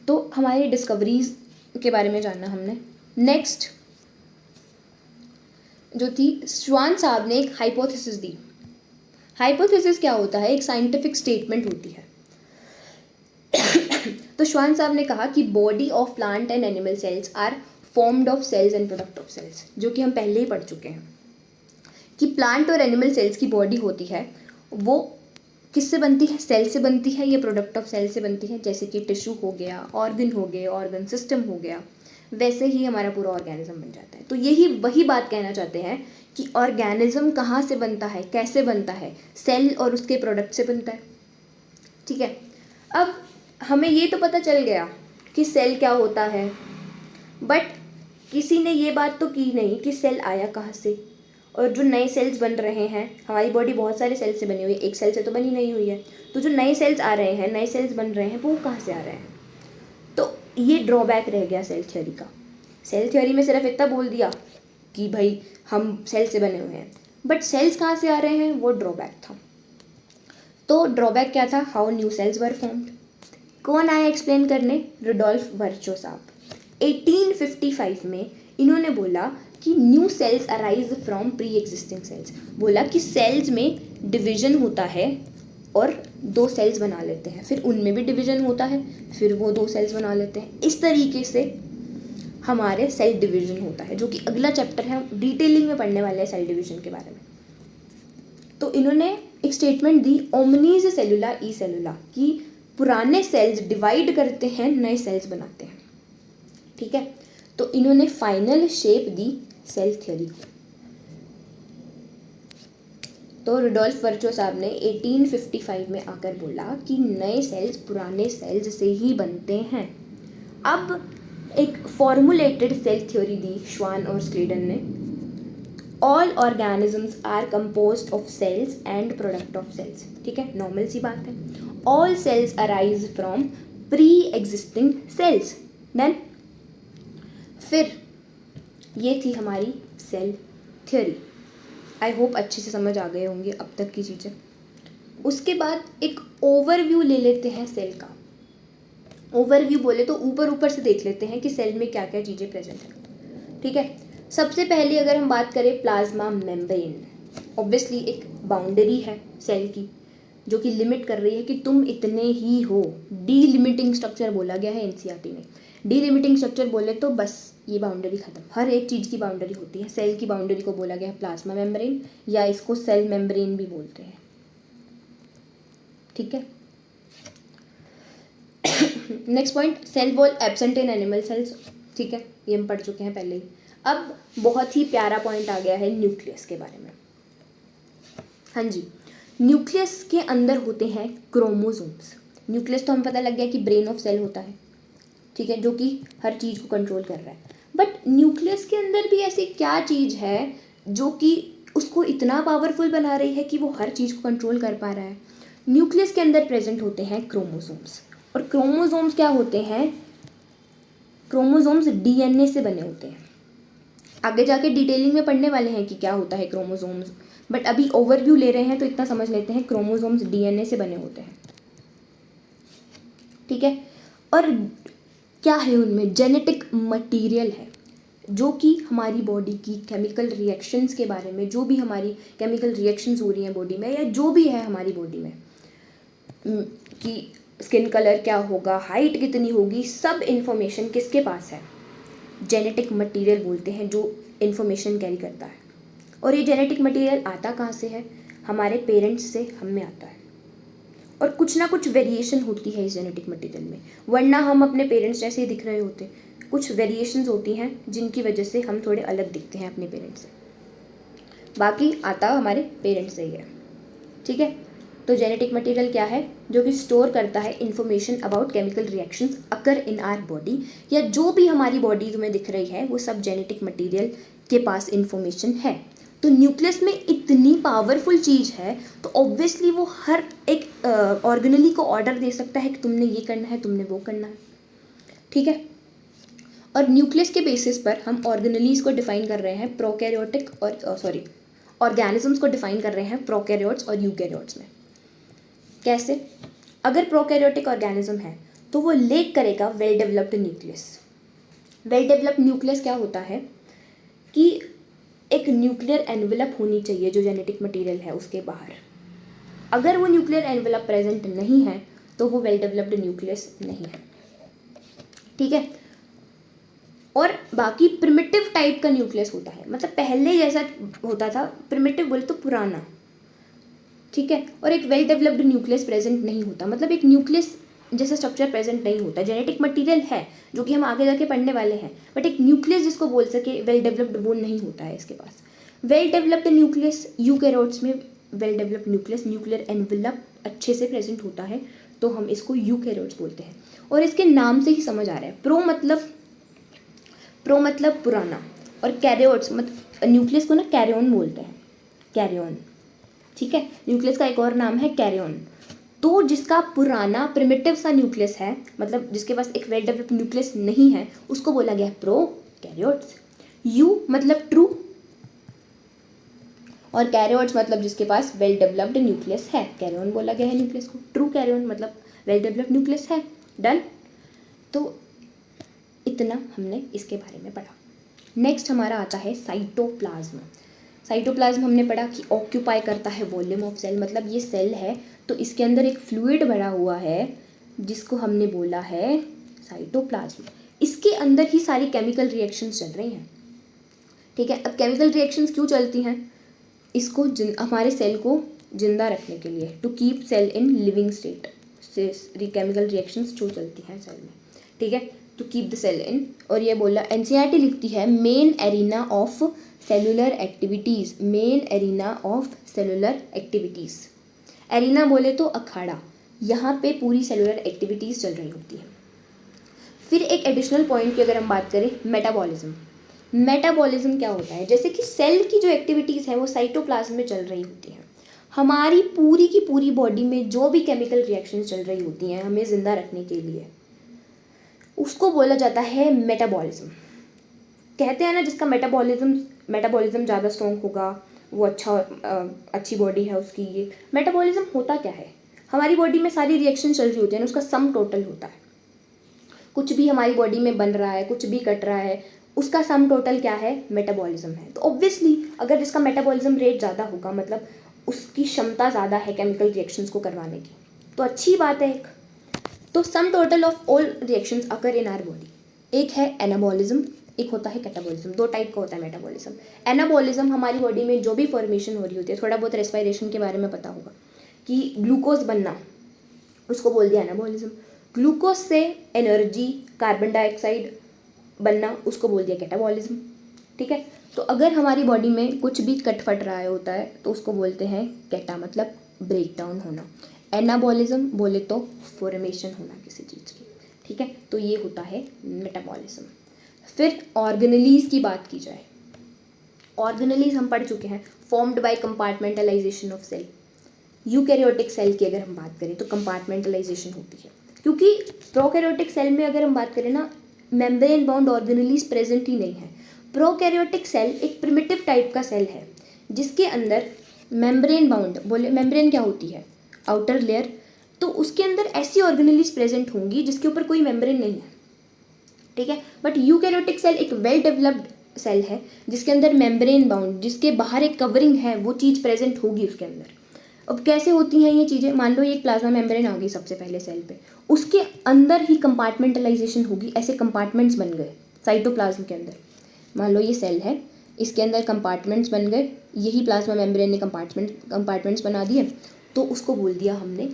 तो हमारी डिस्कवरीज के बारे में जानना हमने। नेक्स्ट जो थी, श्वान साहब ने एक हाइपोथेसिस दी। हाइपोथेसिस क्या होता है? एक साइंटिफिक स्टेटमेंट होती है। तो श्वान साहब ने कहा कि body of plant and animal cells are formed of cells and product of cells, जो कि हम पहले ही पढ़ चुके हैं कि प्लांट और एनिमल सेल्स की बॉडी होती है वो किससे बनती है? सेल से बनती है, ये प्रोडक्ट ऑफ सेल से बनती है। जैसे कि टिश्यू हो गया, ऑर्गन हो गए, ऑर्गन सिस्टम हो गया, वैसे ही हमारा पूरा ऑर्गेनिज्म बन जाता है। तो यही वही बात कहना चाहते हैं कि ऑर्गेनिज्म कहाँ से बनता है, कैसे बनता है? सेल और उसके प्रोडक्ट से बनता है, ठीक है। अब हमें ये तो पता चल गया कि सेल क्या होता है, बट किसी ने ये बात तो की नहीं कि सेल आया कहाँ से, और जो नए सेल्स बन रहे हैं, हमारी बॉडी बहुत सारे सेल्स से बनी हुई है, एक सेल से तो बनी नहीं हुई है। तो जो नए सेल्स आ रहे हैं, नए सेल्स बन रहे हैं, वो कहाँ से आ रहे हैं? तो ये ड्रॉबैक रह गया सेल थ्योरी का। सेल थ्योरी में सिर्फ इतना बोल दिया कि भाई हम सेल से बने हुए हैं, बट सेल्स कहाँ से आ रहे हैं वो ड्रॉबैक था। तो ड्रॉबैक क्या था? How new sales were formed. कौन आया एक्सप्लेन करने? रुडोल्फ वर्चो साहब। 1855 में इन्होंने बोला कि new sales arise from pre existing sales. बोला कि सेल्स में डिवीजन होता है और दो सेल्स बना लेते हैं, फिर उनमें भी डिवीजन होता है, फिर वो दो सेल्स बना लेते हैं। इस तरीके से हमारे सेल डिवीजन होता है, जो कि अगला चैप्टर है, हम डिटेलिंग में पढ़ने वाले हैं सेल डिवीजन के बारे में। तो इन्होंने एक स्टेटमेंट दी, ओमनीज सेलुला ई सेलुला, कि पुराने सेल्स डिवाइड करते हैं, नए सेल्स बनाते हैं, ठीक है। तो इन्होंने फाइनल शेप दी सेल थ्योरी को। तो रुडोल्फ वर्चो साहब ने 1855 में आकर बोला कि नए सेल्स पुराने सेल्स से ही बनते हैं। अब एक फॉर्मुलेटेड सेल थ्योरी दी श्वान और स्लेडन ने। All organisms are composed of cells and product of cells, ठीक है, नॉर्मल सी बात है। All cells arise from pre existing cells. Then फिर ये थी हमारी सेल थ्योरी। आई होप अच्छे से समझ आ गए होंगे अब तक की चीज़ें। उसके बाद एक ओवरव्यू ले लेते हैं सेल का। ओवरव्यू बोले तो ऊपर ऊपर से देख लेते हैं कि सेल में क्या क्या चीज़ें प्रेजेंट हैं, ठीक है। सबसे पहले अगर हम बात करें प्लाज्मा मेम्ब्रेन, ऑब्वियसली एक बाउंड्री है सेल की जो कि लिमिट कर रही है कि तुम इतने ही हो। डीलिमिटिंग स्ट्रक्चर बोला गया है NCERT में। डीलिमिटिंग स्ट्रक्चर बोले तो बस ये बाउंड्री खत्म। हर एक चीज़ की बाउंड्री होती है। सेल की बाउंड्री को बोला गया है प्लाज्मा मेम्ब्रेन, या इसको सेल मेम्ब्रेन भी बोलते हैं। ठीक है। Next point, cell wall absent in animal cells. ठीक है, ये हम पढ़ चुके हैं पहले ही। अब बहुत ही प्यारा पॉइंट आ गया है न्यूक्लियस के बारे में। हाँ जी, न्यूक्लियस के अंदर होते हैं क्रोमोसोम्स। न्यूक्लियस तो हमें पता लग गया कि ब्रेन ऑफ सेल होता है, ठीक है, जो कि हर चीज़ को कंट्रोल कर रहा है। बट न्यूक्लियस के अंदर भी ऐसी क्या चीज़ है जो कि उसको इतना पावरफुल बना रही है कि वो हर चीज़ को कंट्रोल कर पा रहा है? न्यूक्लियस के अंदर प्रेजेंट होते हैं क्रोमोसोम्स। और क्रोमोसोम्स क्या होते हैं? क्रोमोसोम्स डीएनए से बने होते हैं। आगे जाके डिटेलिंग में पढ़ने वाले हैं कि क्या होता है क्रोमोसोम्स, बट अभी ओवरव्यू ले रहे हैं तो इतना समझ लेते हैं, क्रोमोसोम्स डीएनए से बने होते हैं। ठीक है। और क्या है उनमें? जेनेटिक मटेरियल है, जो कि हमारी बॉडी की केमिकल रिएक्शंस के बारे में, जो भी हमारी केमिकल रिएक्शंस हो रही हैं बॉडी में, या जो भी है हमारी बॉडी में, कि स्किन कलर क्या होगा, हाइट कितनी होगी, सब इन्फॉर्मेशन किसके पास है? जेनेटिक मटेरियल बोलते हैं, जो इन्फॉर्मेशन कैरी करता है। और ये जेनेटिक मटेरियल आता कहाँ से है? हमारे पेरेंट्स से हम में आता है। और कुछ ना कुछ वेरिएशन होती है इस जेनेटिक मटेरियल में, वरना हम अपने पेरेंट्स जैसे ही दिख रहे होते। कुछ वेरिएशंस होती हैं जिनकी वजह से हम थोड़े अलग दिखते हैं अपने पेरेंट्स से, बाकी आता हमारे पेरेंट्स से ही है। ठीक है। तो जेनेटिक मटेरियल क्या है? जो कि स्टोर करता है information about chemical reactions occur in our body, या जो भी हमारी बॉडी में दिख रही है वो सब जेनेटिक मटेरियल के पास इंफॉर्मेशन है। तो न्यूक्लियस में इतनी पावरफुल चीज़ है, तो ऑब्वियसली वो हर एक ऑर्गेनली को ऑर्डर दे सकता है कि तुमने ये करना है, तुमने वो करना है। ठीक है। और न्यूक्लियस के बेसिस पर हम ऑर्गेनलीज को डिफाइन कर रहे हैं प्रोकैरियोटिक और ऑर्गेनिजम्स को डिफाइन कर रहे हैं प्रोकैरियोट्स और यूकैरियोट्स में। कैसे? अगर प्रोकैरियोटिक ऑर्गेनिज्म है तो वो लेक करेगा well developed nucleus. Well developed nucleus क्या होता है कि एक न्यूक्लियर एनवेलप होनी चाहिए जो जेनेटिक मटेरियल है उसके बाहर। अगर वो न्यूक्लियर एनवेलप प्रेजेंट नहीं है तो वो वेल डेवलप्ड न्यूक्लियस नहीं है। ठीक है। और बाकी प्रिमिटिव टाइप का न्यूक्लियस होता है, मतलब पहले जैसा होता था, प्रिमिटिव बोले तो पुराना। ठीक है। और एक वेल डेवलप्ड न्यूक्लियस प्रेजेंट नहीं होता, मतलब एक न्यूक्लियस जैसा स्ट्रक्चर प्रेजेंट नहीं होता। जेनेटिक मटेरियल है जो कि हम आगे जाके पढ़ने वाले हैं, बट एक न्यूक्लियस जिसको बोल सके वेल डेवलप्ड, वो नहीं होता है इसके पास। वेल डेवलप्ड न्यूक्लियस यूकैरियोट्स में, well developed nucleus nuclear envelope अच्छे से प्रेजेंट होता है, तो हम इसको यूकैरियोट्स बोलते हैं। और इसके नाम से ही समझ आ रहा है, प्रो मतलब पुराना, और कैरियोट्स मतलब न्यूक्लियस को ना कैरियोन बोलते हैं, कैरियोन। ठीक है। न्यूक्लियस का एक और नाम है कैरियोन। तो जिसका पुराना प्रिमिटिव सा न्यूक्लियस है, मतलब जिसके पास एक वेल डेवलप्ड न्यूक्लियस नहीं है, उसको बोला गया प्रो कैरियोट्स। यू मतलब ट्रू, और कैरियोट्स मतलब जिसके पास वेल डेवलप्ड न्यूक्लियस है, कैरियोन बोला गया है न्यूक्लियस को। ट्रू कैरियोन मतलब वेल डेवलप्ड न्यूक्लियस है। डन। तो इतना हमने इसके बारे में पढ़ा। नेक्स्ट हमारा आता है साइटोप्लाज्म। साइटोप्लाज्म हमने पढ़ा कि ऑक्यूपाई करता है वॉल्यूम ऑफ सेल, मतलब ये सेल है तो इसके अंदर एक फ्लूइड भरा हुआ है जिसको हमने बोला है साइटोप्लाज्म। इसके अंदर ही सारी केमिकल रिएक्शंस चल रही हैं। ठीक है। अब केमिकल रिएक्शंस क्यों चलती हैं? इसको हमारे सेल को जिंदा रखने के लिए, to keep cell in living state से केमिकल रिएक्शंस जो चलती हैं सेल में। ठीक है। To keep the cell in. और ये बोला एनसीईआरटी लिखती है main arena of cellular activities, main arena of cellular activities. Arena बोले तो अखाड़ा, यहाँ पे पूरी सेलुलर एक्टिविटीज़ चल रही होती है। फिर एक एडिशनल पॉइंट की अगर हम बात करें, मेटाबॉलिज्म। मेटाबॉलिज्म क्या होता है? जैसे कि सेल की जो एक्टिविटीज़ है वो साइटोप्लाज्म में चल रही होती हैं। हमारी पूरी की पूरी बॉडी में जो भी केमिकल रिएक्शंस चल रही होती हैं हमें ज़िंदा रखने के लिए, उसको बोला जाता है मेटाबॉलिज्म। कहते हैं ना जिसका मेटाबॉलिज्म ज़्यादा स्ट्रॉन्ग होगा वो अच्छी बॉडी है उसकी। ये मेटाबॉलिज्म होता क्या है? हमारी बॉडी में सारी रिएक्शन चल रही होती है ना, उसका सम टोटल होता है। कुछ भी हमारी बॉडी में बन रहा है, कुछ भी कट रहा है, उसका सम टोटल क्या है? मेटाबॉलिज्म है। तो ऑब्वियसली अगर जिसका मेटाबॉलिज्म रेट ज़्यादा होगा, मतलब उसकी क्षमता ज़्यादा है केमिकल रिएक्शंस को करवाने की, तो अच्छी बात है एक। तो sum total of all reactions occur in our body. एक है एनाबॉलिज्म, एक होता है कैटाबॉलिज्म। दो टाइप का होता है मेटाबॉलिज्म। एनाबॉलिज्म हमारी बॉडी में जो भी फॉर्मेशन हो रही होती है, थोड़ा बहुत रेस्पिरेशन के बारे में पता होगा कि ग्लूकोज बनना, उसको बोल दिया एनाबॉलिज्म। ग्लूकोज से एनर्जी, कार्बन डाइऑक्साइड बनना, उसको बोल दिया कैटाबॉलिज्म। ठीक है, तो अगर हमारी बॉडी में कुछ भी कटफट रहा होता है तो उसको बोलते हैं कैटा, मतलब ब्रेक डाउन होना। एनाबॉलिज्म बोले तो फॉर्मेशन होना किसी चीज़ की। ठीक है, तो ये होता है मेटाबॉलिज्म। फिर ऑर्गेनेलीज की बात की जाए, ऑर्गेनेलीज हम पढ़ चुके हैं, formed by compartmentalization of cell. Eukaryotic cell की अगर हम बात करें तो कंपार्टमेंटलाइजेशन होती है, क्योंकि प्रोकैरियोटिक सेल में अगर हम बात करें ना, मेम्ब्रेन बाउंड ऑर्गेनेलीज प्रेजेंट ही नहीं है। प्रोकैरियोटिक सेल एक प्रिमिटिव टाइप का सेल है जिसके अंदर मेम्ब्रेन बाउंड, बोले मेम्ब्रेन क्या होती है, आउटर लेयर, तो उसके अंदर ऐसी ऑर्गेनेलीज प्रेजेंट होंगी जिसके ऊपर कोई मेम्ब्रेन नहीं है। ठीक है, बट यूकैरियोटिक सेल एक वेल डेवलप्ड सेल है जिसके अंदर मेम्ब्रेन बाउंड, जिसके बाहर एक कवरिंग है, वो चीज़ प्रेजेंट होगी उसके अंदर। अब कैसे होती हैं ये चीज़ें, मान लो ये एक प्लाज्मा मेम्ब्रेन आ गई सबसे पहले सेल पे, उसके अंदर ही कंपार्टमेंटलाइजेशन होगी, ऐसे कंपार्टमेंट्स बन गए साइटोप्लाज्म के अंदर। मान लो ये सेल है, इसके अंदर कंपार्टमेंट्स बन गए, यही प्लाज्मा मेम्ब्रेन ने कंपार्टमेंट्स बना दिए, तो उसको बोल दिया हमने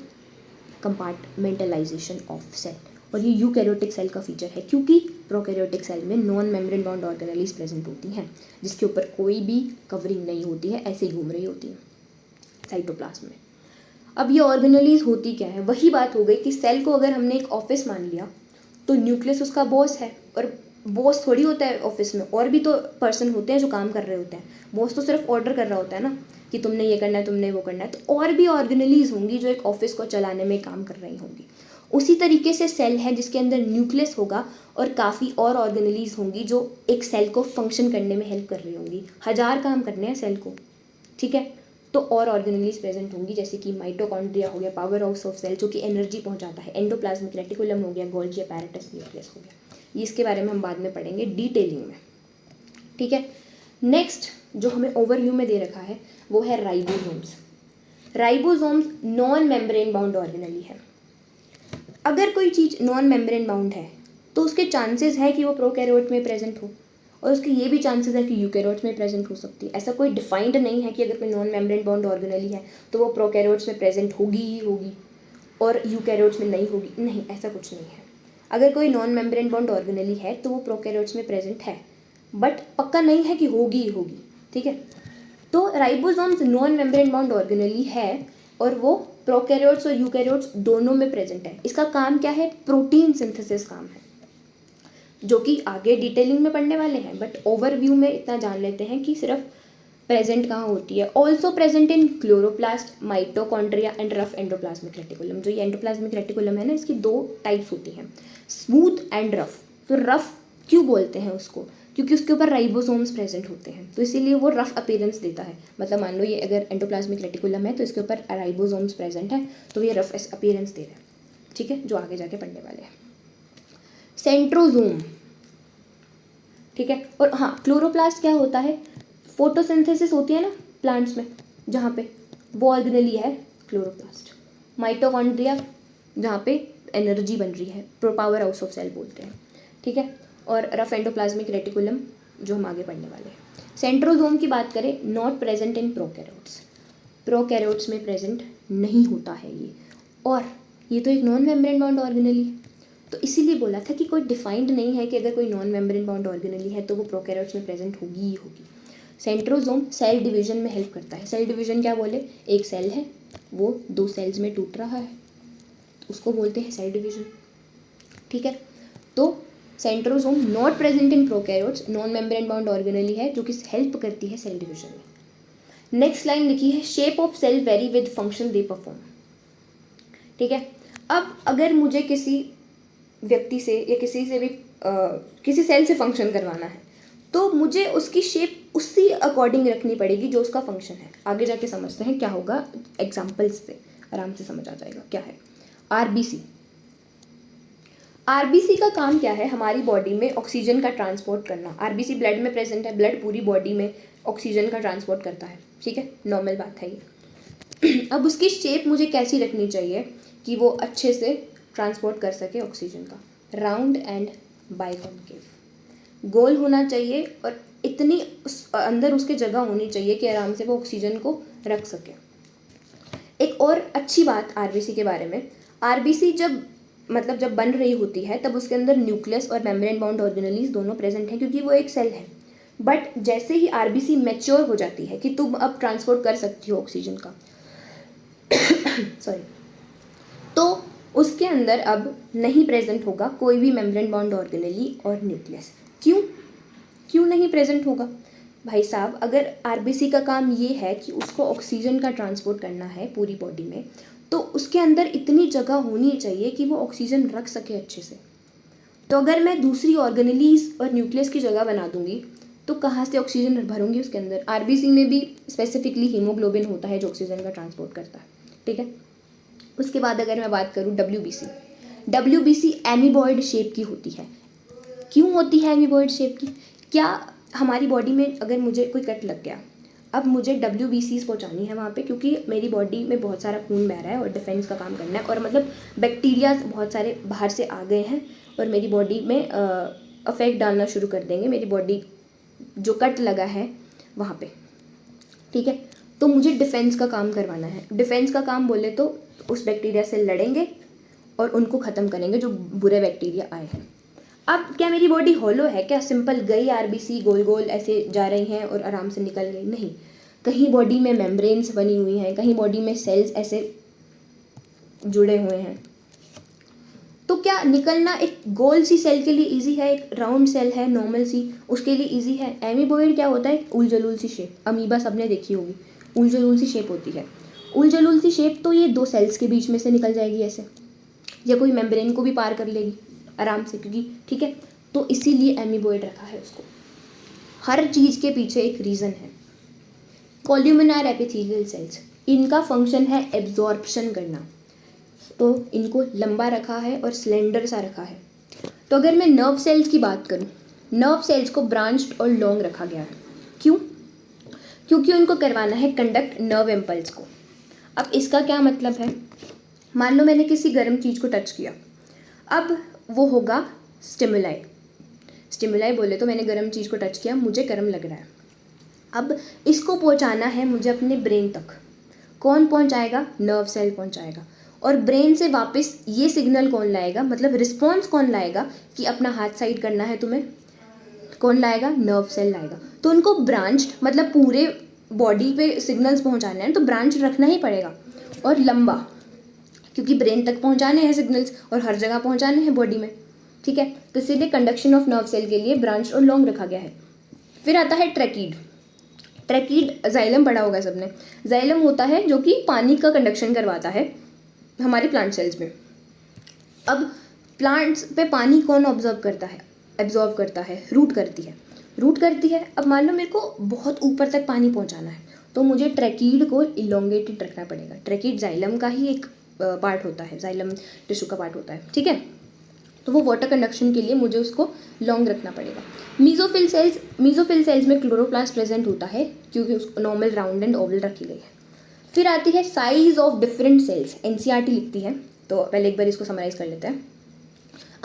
कंपार्टमेंटलाइजेशन ऑफ सेल। और ये यूकैरियोटिक सेल का फीचर है, क्योंकि प्रोकैरियोटिक सेल में non membrane bound organelles present होती हैं जिसके ऊपर कोई भी कवरिंग नहीं होती है, ऐसे ही घूम रही होती है साइटोप्लाज्म में। अब ये ऑर्गेनेलीज होती क्या है, वही बात हो गई कि सेल को अगर हमने एक ऑफिस मान लिया तो न्यूक्लियस उसका बॉस है, और बॉस थोड़ी होता है ऑफिस में, और भी तो पर्सन होते हैं जो काम कर रहे होते हैं। बॉस तो सिर्फ ऑर्डर कर रहा होता है ना कि तुमने ये करना है, तुमने वो करना है, तो और भी ऑर्गेनेलीज होंगी जो एक ऑफिस को चलाने में काम कर रही होंगी। उसी तरीके से सेल है जिसके अंदर न्यूक्लियस होगा और काफ़ी और ऑर्गेनेलीज होंगी जो एक सेल को फंक्शन करने में हेल्प कर रही होंगी। 1000 काम करने हैं सेल को, ठीक है, तो और ऑर्गेनेलीज प्रेजेंट होंगी, जैसे कि माइटोकॉन्ड्रिया हो गया, पावर हाउस ऑफ सेल जो कि एनर्जी पहुंचाता है, एंडोप्लाज्मिक रेटिकुलम हो गया, गोल्गी apparatus न्यूक्लियस हो गया। ये इसके बारे में हम बाद में पढ़ेंगे डिटेलिंग में। ठीक है, नेक्स्ट जो हमें ओवरव्यू में दे रखा है वो है ribosomes. Ribosomes non membrane bound organelle है। अगर कोई चीज़ नॉन मेम्ब्रेन बाउंड है तो उसके चांसेस है कि वो प्रोकैरियोट में प्रेजेंट हो, और उसके ये भी चांसेस है कि यूकैरियोट्स में प्रेजेंट हो सकती है। ऐसा कोई डिफाइंड नहीं है कि अगर कोई नॉन मेम्ब्रेन बाउंड ऑर्गेनेली है तो वो प्रोकैरियोट्स में प्रेजेंट होगी ही होगी और यूकैरियोट्स में नहीं होगी, नहीं, ऐसा कुछ नहीं है। अगर कोई नॉन मेम्ब्रेन बाउंड ऑर्गेनेली है तो वो प्रोकैरियोट्स में प्रेजेंट है, बट पक्का नहीं है कि होगी ही होगी। ठीक है, तो ribosomes non membrane bound organelle है और वो प्रोकैरियोट्स और यूकैरियोट्स दोनों में प्रेजेंट है। इसका काम क्या है, प्रोटीन सिंथेसिस काम है, जो कि आगे डिटेलिंग में पढ़ने वाले हैं, बट ओवरव्यू में इतना जान लेते हैं कि सिर्फ प्रेजेंट कहाँ होती है। Also present in chloroplast, mitochondria and rough endoplasmic reticulum. जो ये एंडोप्लाज्मिक रेटिकुलम है ना, इसकी दो टाइप्स होती हैं, स्मूथ एंड रफ। तो रफ क्यों बोलते हैं उसको, क्योंकि उसके ऊपर राइबोसोम्स प्रेजेंट होते हैं, तो इसीलिए वो रफ अपीयरेंस देता है। मतलब मान लो ये अगर एंडोप्लाज्मिक रेटिकुलम है तो इसके ऊपर राइबोसोम्स प्रेजेंट है, तो ये रफ अपीयरेंस दे रहा है। ठीक है, जो आगे जाके पढ़ने वाले हैं। सेंट्रोजोम, ठीक है, और हाँ, क्लोरोप्लास्ट क्या होता है, फोटोसिंथेसिस होती है ना प्लांट्स में, जहाँ पे वो ऑर्गेनेली है क्लोरोप्लास्ट। माइटोकॉन्ड्रिया जहाँ पे एनर्जी बन रही है, पावर हाउस ऑफ सेल बोलते हैं। ठीक है, और रफ एंडोप्लाज्मिक रेटिकुलम जो हम आगे पढ़ने वाले हैं। सेंट्रोजोम की बात करें, not present in prokaryotes, prokaryotes में प्रेजेंट नहीं होता है ये, और ये तो एक नॉन मेम्ब्रेन बाउंड ऑर्गेनेली है, तो इसीलिए बोला था कि कोई डिफाइंड नहीं है कि अगर कोई नॉन मेम्ब्रेन बाउंड ऑर्गेनेली है तो वो प्रोकैरियोट्स में प्रेजेंट होगी ही होगी। सेंट्रोजोम सेल डिवीजन में हेल्प करता है। सेल डिवीजन क्या बोले, एक सेल है वो 2 सेल्स में टूट रहा है, तो उसको बोलते हैं सेल डिवीजन। ठीक है, तो centrosome not present in prokaryotes, non membrane bound organelle है जो कि हेल्प करती है सेल डिवीजन में। नेक्स्ट लाइन लिखी है, shape of cell vary with function they perform. ठीक है, अब अगर मुझे किसी व्यक्ति से या किसी से भी किसी सेल से फंक्शन करवाना है तो मुझे उसकी शेप उसी अकॉर्डिंग रखनी पड़ेगी जो उसका फंक्शन है। आगे जाके समझते हैं क्या होगा, एग्जाम्पल्स से आराम से समझ आ जाएगा क्या है। आरबीसी, आरबीसी का काम क्या है, हमारी बॉडी में ऑक्सीजन का ट्रांसपोर्ट करना। आरबीसी ब्लड में प्रेजेंट है, ब्लड पूरी बॉडी में ऑक्सीजन का ट्रांसपोर्ट करता है। ठीक है, नॉर्मल बात है ये। अब उसकी शेप मुझे कैसी रखनी चाहिए कि वो अच्छे से ट्रांसपोर्ट कर सके ऑक्सीजन का, राउंड एंड बाइकॉन्केव। गोल होना चाहिए और इतनी अंदर उसके जगह होनी चाहिए कि आराम से वो ऑक्सीजन को रख सके। एक और अच्छी बात आरबीसी के बारे में, आरबीसी जब बन रही होती है तब उसके अंदर न्यूक्लियस और मेम्ब्रेन बाउंड ऑर्गेनेलीज दोनों प्रेजेंट हैं, क्योंकि वो एक सेल है। बट जैसे ही आरबीसी मैच्योर हो जाती है कि तुम अब ट्रांसपोर्ट कर सकती हो ऑक्सीजन का सॉरी, तो उसके अंदर अब नहीं प्रेजेंट होगा कोई भी मेम्ब्रेन बाउंड ऑर्गेनेली और न्यूक्लियस। क्यों नहीं प्रेजेंट होगा भाई साहब? अगर आरबीसी का काम ये है कि उसको ऑक्सीजन का ट्रांसपोर्ट करना है पूरी बॉडी में, तो उसके अंदर इतनी जगह होनी चाहिए कि वो ऑक्सीजन रख सके अच्छे से। तो अगर मैं दूसरी ऑर्गेनेलीज और न्यूक्लियस की जगह बना दूंगी तो कहाँ से ऑक्सीजन भरूंगी उसके अंदर? आरबीसी में भी स्पेसिफिकली हीमोग्लोबिन होता है जो ऑक्सीजन का ट्रांसपोर्ट करता है, ठीक है। उसके बाद अगर मैं बात करूँ डब्ल्यूबीसी एमीबॉयड शेप की होती है। क्यों होती है एमीबॉयड शेप की? क्या हमारी बॉडी में अगर मुझे कोई कट लग गया, अब मुझे WBCs पहुंचानी है वहाँ पे, क्योंकि मेरी बॉडी में बहुत सारा खून बह रहा है और डिफेंस का काम करना है, और मतलब बैक्टीरिया बहुत सारे बाहर से आ गए हैं और मेरी बॉडी में अफेक्ट डालना शुरू कर देंगे, मेरी बॉडी जो कट लगा है वहाँ पे, ठीक है। तो मुझे डिफेंस का काम करवाना है। डिफेंस का काम बोले तो उस बैक्टीरिया से लड़ेंगे और उनको ख़त्म करेंगे जो बुरे बैक्टीरिया आए हैं। अब क्या मेरी बॉडी हॉलो है क्या? सिंपल गई आरबीसी गोल गोल ऐसे जा रही हैं और आराम से निकल गई? नहीं, कहीं बॉडी में मेम्ब्रेन्स बनी हुई हैं, कहीं बॉडी में सेल्स ऐसे जुड़े हुए हैं। तो क्या निकलना एक गोल सी सेल के लिए इजी है, एक राउंड सेल है नॉर्मल सी, उसके लिए इजी है? एमीबॉयड क्या होता है? उल जलूल सी शेप, अमीबा सबने देखी होगी, उल जलूल सी शेप होती है। उल जलूल सी शेप तो ये दो सेल्स के बीच में से निकल जाएगी ऐसे, या कोई मेम्ब्रेन को भी पार कर लेगी आराम से, क्योंकि ठीक है। तो इसीलिए एमीबॉयड रखा है उसको। हर चीज़ के पीछे एक रीज़न है। कॉल्यूमिनार एपिथेलियल सेल्स, इनका फंक्शन है एब्जॉर्प्शन करना, तो इनको लंबा रखा है और स्लेंडर सा रखा है। तो अगर मैं नर्व सेल्स की बात करूँ, नर्व सेल्स को ब्रांच्ड और लॉन्ग रखा गया है। क्यों? क्योंकि उनको करवाना है कंडक्ट नर्व इम्पल्स को। अब इसका क्या मतलब है? मान लो मैंने किसी गर्म चीज़ को टच किया, अब वो होगा स्टिमुलाई बोले तो मैंने गर्म चीज़ को टच किया, मुझे गर्म लग रहा है। अब इसको पहुंचाना है मुझे अपने ब्रेन तक। कौन पहुंचाएगा? नर्व सेल पहुंचाएगा। और ब्रेन से वापस ये सिग्नल कौन लाएगा, मतलब रिस्पॉन्स कौन लाएगा कि अपना हाथ साइड करना है तुम्हें? कौन लाएगा? नर्व सेल लाएगा। तो उनको ब्रांच, मतलब पूरे बॉडी पे सिग्नल्स पहुंचाने हैं तो ब्रांच रखना ही पड़ेगा, और लंबा, क्योंकि ब्रेन तक पहुंचाने हैं सिग्नल्स और हर जगह पहुंचाने हैं बॉडी में, ठीक है। तो इसीलिए कंडक्शन ऑफ नर्व सेल के लिए ब्रांच और लॉन्ग रखा गया है। फिर आता है ट्रैकीड जाइलम पढ़ा होगा सबने। जाइलम होता है जो कि पानी का कंडक्शन करवाता है हमारे प्लांट सेल्स में। अब प्लांट्स पे पानी कौन ऑब्जर्व करता है? रूट करती है। अब मान लो मेरे को बहुत ऊपर तक पानी पहुंचाना है, तो मुझे ट्रैकीड को इलोंगेटेड रखना पड़ेगा। ट्रैकीड जाइलम का ही एक पार्ट होता है, जाइलम टिश्यू का पार्ट होता है, ठीक है। तो वो वाटर कंडक्शन के लिए मुझे उसको लॉन्ग रखना पड़ेगा। मीजोफिल सेल्स में क्लोरोप्लास्ट प्रेजेंट होता है, क्योंकि उसको नॉर्मल राउंड एंड ओवल रखी गई है। फिर आती है size of different sales, NCERT लिखती है, तो पहले एक बार इसको समराइज कर लेते हैं।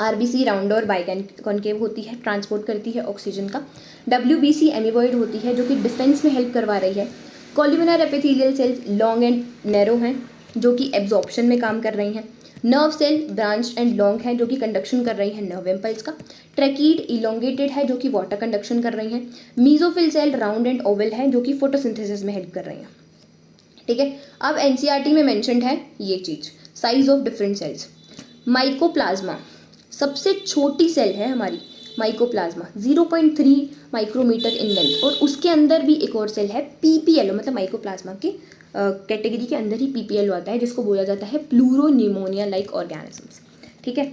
आरबीसी राउंड और बाइकॉन्केव होती है, ट्रांसपोर्ट करती है ऑक्सीजन का। डब्ल्यूबीसी एमीबॉयड होती है जो कि डिफेंस में हेल्प करवा रही है। Columnar epithelial cells long and narrow हैं जो कि एब्जॉर्प्शन में काम कर रही हैं। Nerve cell branch and long है जो कि कंडक्शन कर रही है नर्व इम्पल्स का। ट्रैकीड इलोंगेटेड है जो कि वाटर कंडक्शन कर रही हैं। Mesophyll cell round and oval है जो कि फोटोसिंथेसिस में हेल्प कर रही हैं, ठीक है। अब एनसीईआरटी में मेंशन्ड है ये चीज़, size of different cells. Mycoplasma सबसे छोटी सेल है हमारी, माइकोप्लाज्मा 0.3 माइक्रोमीटर इन लेंथ, और उसके अंदर भी एक और सेल है पीपीएलओ, मतलब माइकोप्लाज्मा की कैटेगरी के अंदर ही पीपीएलओ आता है, जिसको बोला जाता है प्लूरोन्यूमोनिया लाइक ऑर्गेनिजम्स, ठीक है।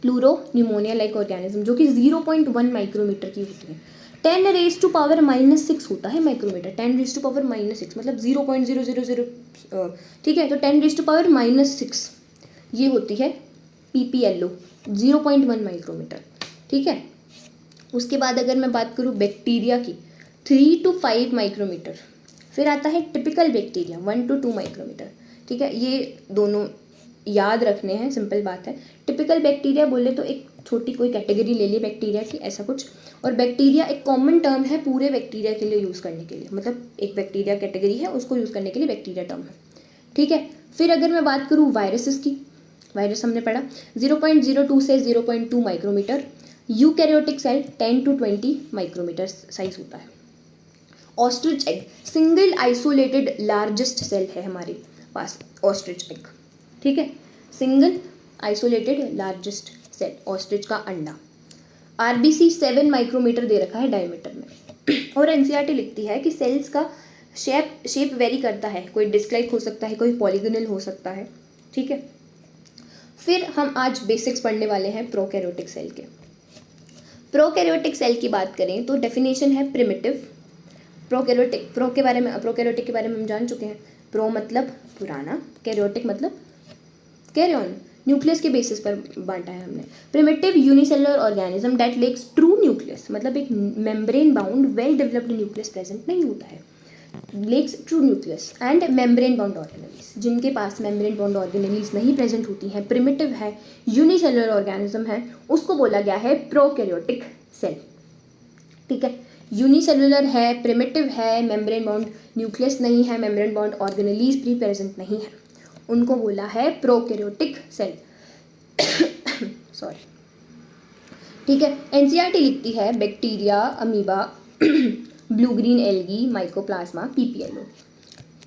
प्लूरोन्यूमोनिया लाइक ऑर्गेनिज्म जो कि 0.1 माइक्रोमीटर की होती है। 10⁻⁻⁶ होता है माइक्रोमीटर, 10⁻⁻⁶ मतलब 0.000, ठीक है। तो 10⁻⁻⁶ ये होती है पीपीएलओ 0.1 माइक्रोमीटर, ठीक है। उसके बाद अगर मैं बात करूँ बैक्टीरिया की, 3 to 5 माइक्रोमीटर। फिर आता है टिपिकल बैक्टीरिया 1 to 2 माइक्रोमीटर, ठीक है। ये दोनों याद रखने हैं, सिंपल बात है। टिपिकल बैक्टीरिया बोले तो एक छोटी कोई कैटेगरी ले ली बैक्टीरिया की, ऐसा कुछ। और बैक्टीरिया एक कॉमन टर्म है पूरे बैक्टीरिया के लिए यूज़ करने के लिए, मतलब एक बैक्टीरिया कैटेगरी है, उसको यूज़ करने के लिए बैक्टीरिया टर्म है, ठीक है। फिर अगर मैं बात करूँ वायरसेस की, वायरस हमने पढ़ा 0.02 से 0.2 micrometer, eukaryotic cell 10 to 20 micrometer size होता है। Ostrich egg single isolated largest cell है हमारे पास, ऑस्ट्रिच एग, ठीक है, single isolated largest cell, ostrich का अंडा। आरबीसी 7 माइक्रोमीटर दे रखा है डायमीटर में। और एनसीईआरटी लिखती है कि सेल्स का शेप वेरी करता है, कोई डिस्क लाइक हो सकता है, कोई पॉलीगोनल हो सकता है, ठीक है। फिर हम आज बेसिक्स पढ़ने वाले हैं प्रोकैरियोटिक सेल के। प्रोकैरियोटिक सेल की बात करें तो डेफिनेशन है प्रिमिटिव। प्रोकैरियोटिक के बारे में हम जान चुके हैं। प्रो मतलब पुराना, कैरियोटिक मतलब कैरियन, न्यूक्लियस के बेसिस पर बांटा है हमने। Primitive unicellular organism that lacks true nucleus, मतलब एक membrane bound well developed nucleus present नहीं होता है, lacks true nucleus. And membrane bound organelles, जिनके पास मेम्ब्रेन बाउंड ऑर्गेनेलीज नहीं प्रेजेंट होती हैं, प्रिमिटिव है, यूनिसेलुलर ऑर्गेनिज्म है, उसको बोला गया है प्रोकैरियोटिक सेल, ठीक है। यूनिसेलुलर है, प्रिमिटिव है, मेम्ब्रेन बाउंड न्यूक्लियस नहीं है, मेम्ब्रेन बाउंड ऑर्गेनेलीज भी प्रेजेंट नहीं है, उनको बोला है प्रोकैरियोटिक सेल। सॉरी, ठीक है। एनसीईआरटी लिखती है bacteria, amoeba, blue green algae, mycoplasma, PPLO,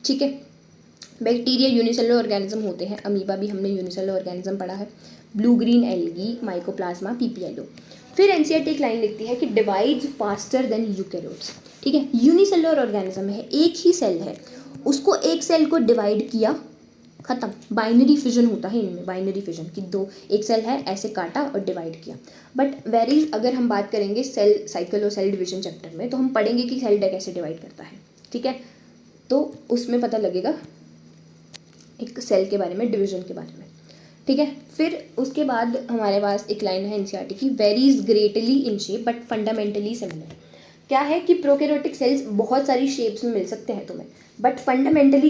ठीक है। बैक्टीरिया यूनिसेलुलर ऑर्गेनिज्म होते हैं, अमीबा भी हमने यूनिसेलुलर ऑर्गेनिज्म पढ़ा है, blue green algae, mycoplasma, PPLO. फिर एनसीईआरटी एक लाइन लिखती है कि डिवाइड्स फास्टर देन यूकैरियोट्स, ठीक है। यूनिसेलुलर ऑर्गेनिज्म है, एक ही सेल है, उसको एक सेल को डिवाइड किया, खत्म। बाइनरी फिजन होता है इनमें, बाइनरी फिजन कि दो, एक सेल है ऐसे काटा और डिवाइड किया। बट वेरी अगर हम बात करेंगे सेल साइकिल और सेल डिवीजन चैप्टर में, तो हम पढ़ेंगे कि सेल कैसे डिवाइड करता है, ठीक है। तो उसमें पता लगेगा एक सेल के बारे में, डिवीजन के बारे में, ठीक है। फिर उसके बाद हमारे पास एक लाइन है एनसीईआरटी की, varies greatly in shape but fundamentally similar. क्या है कि प्रोकैरियोटिक सेल्स बहुत सारी शेप्स में मिल सकते हैं तुम्हें, बट फंडामेंटली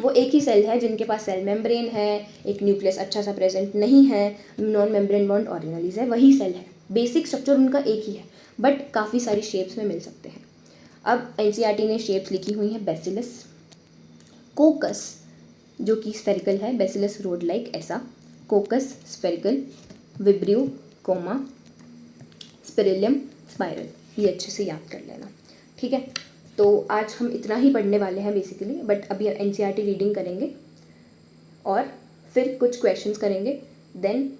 वो एक ही सेल है जिनके पास सेल मेम्ब्रेन है, एक न्यूक्लियस अच्छा सा प्रेजेंट नहीं है, नॉन मेम्ब्रेन बाउंड ऑर्गेनेलीज है, वही सेल है, बेसिक स्ट्रक्चर उनका एक ही है, बट काफ़ी सारी शेप्स में मिल सकते हैं। अब एनसीईआरटी ने शेप्स लिखी हुई हैं, बेसिलस, कोकस जो कि स्फेरिकल है, बेसिलस रोड लाइक ऐसा, coccus spherical, vibrio comma, spirillum spiral, ये अच्छे से याद कर लेना, ठीक है। तो आज हम इतना ही पढ़ने वाले हैं बेसिकली, बट अभी एनसीईआरटी रीडिंग करेंगे और फिर कुछ क्वेश्चंस करेंगे, देन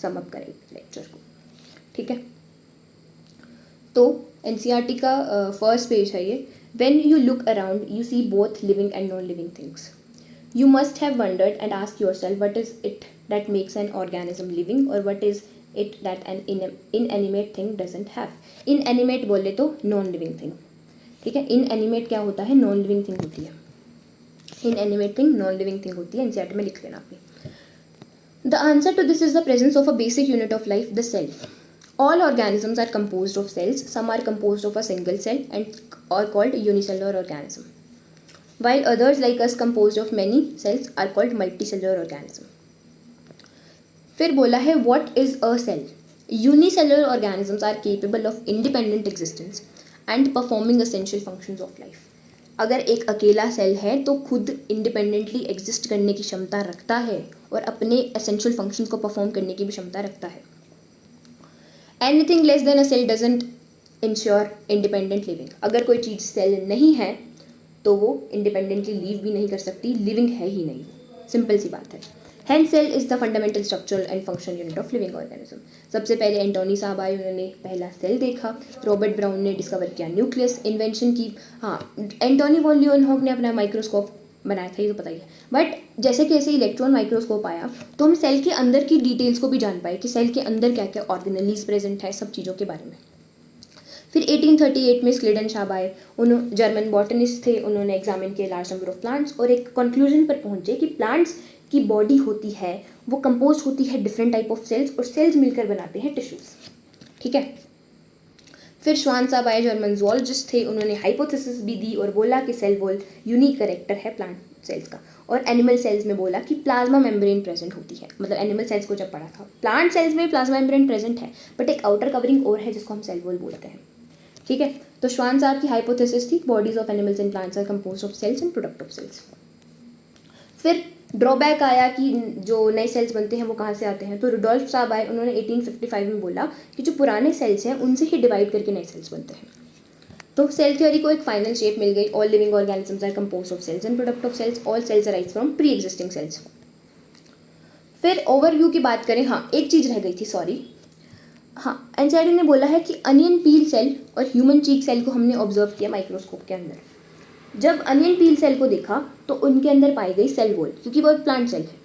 सम अप करेंगे लेक्चर को, ठीक है। तो एनसीईआरटी का फर्स्ट पेज है ये। When you look around you see both living and non living things, you must have wondered and asked yourself what is it that makes an organism living or what is it that an inanimate thing doesn't have। inanimate बोले तो non living thing, ठीक है। inanimate क्या होता है, non living thing होती है, inanimate thing non living thing होती है, एनसीईआरटी में लिख लेना आपने। The answer to this is the presence of a basic unit of life, the cell। all organisms are composed of cells, some are composed of a single cell and are called unicellular organism, while others like us composed of many cells are called multicellular organism। फिर बोला है what is a cell। unicellular organisms are capable of independent existence and performing essential functions of life। अगर एक अकेला cell है तो खुद independently exist करने की क्षमता रखता है और अपने एसेंशियल फंक्शंस को परफॉर्म करने की भी क्षमता रखता है। Anything less than a cell doesn't ensure independent living. अगर कोई चीज़ सेल नहीं है तो वो इंडिपेंडेंटली लीव भी नहीं कर सकती, लिविंग है ही नहीं, सिंपल सी बात है। Hence cell is the fundamental structural and functional unit of living organism. सबसे पहले एंटोनी साहब आए, उन्होंने पहला सेल देखा, रॉबर्ट ब्राउन ने डिस्कवर किया न्यूक्लियस, इन्वेंशन की, हाँ एंटोनी वॉन लियोनहॉफ ने अपना माइक्रोस्कोप बनाया था, ये तो पता ही है। बट जैसे कि ऐसे इलेक्ट्रॉन माइक्रोस्कोप आया तो हम सेल के अंदर की डिटेल्स को भी जान पाए कि सेल के अंदर क्या क्या ऑर्गेनेलीज प्रेजेंट है, सब चीज़ों के बारे में। फिर 1838 में स्लीडन शाब आए, उन्होंने जर्मन बॉटनिस्ट थे, उन्होंने एग्जामिन किया लार्ज नंबर ऑफ प्लांट्स और एक कंक्लूजन पर पहुंचे कि प्लांट्स की बॉडी होती है वो कंपोज होती है डिफरेंट टाइप ऑफ सेल्स और सेल्स मिलकर बनाते हैं टिश्यूज, ठीक है। फिर श्वान साहब आए, जर्मन जूलॉजिस्ट थे, उन्होंने हाइपोथेसिस भी दी और बोला कि सेल वॉल यूनिक करेक्टर है प्लांट सेल्स का। और एनिमल सेल्स में बोला कि प्लाज्मा मेम्ब्रेन प्रेजेंट होती है, मतलब एनिमल सेल्स को जब पढ़ा था। प्लांट सेल्स में प्लाज्मा मेम्ब्रेन प्रेजेंट है, बट एक आउटर कवरिंग और है जिसको हम सेल वॉल बोलते हैं। ठीक है, तो श्वान साहब की हाइपोथेसिस थी bodies of animals and plants are composed of cells and product of cells. फिर ड्रॉबैक आया कि जो नए सेल्स बनते हैं वो कहाँ से आते हैं, तो रुडोल्फ साहब आए, उन्होंने 1855 में बोला कि जो पुराने सेल्स हैं उनसे ही डिवाइड करके नए सेल्स बनते हैं। तो सेल थ्योरी को एक फाइनल शेप मिल गई। All living organisms are composed of cells and product of cells, all cells arise from pre existing cells. फिर ओवरव्यू की बात करें, हाँ एक चीज़ रह गई थी, सॉरी। हाँ, एनसीईआरटी ने बोला है कि अनियन पील सेल और ह्यूमन चीक सेल को हमने ऑब्जर्व किया माइक्रोस्कोप के अंदर। जब अनियन पील सेल को देखा तो उनके अंदर पाई गई सेल वॉल, क्योंकि वो एक प्लांट सेल है।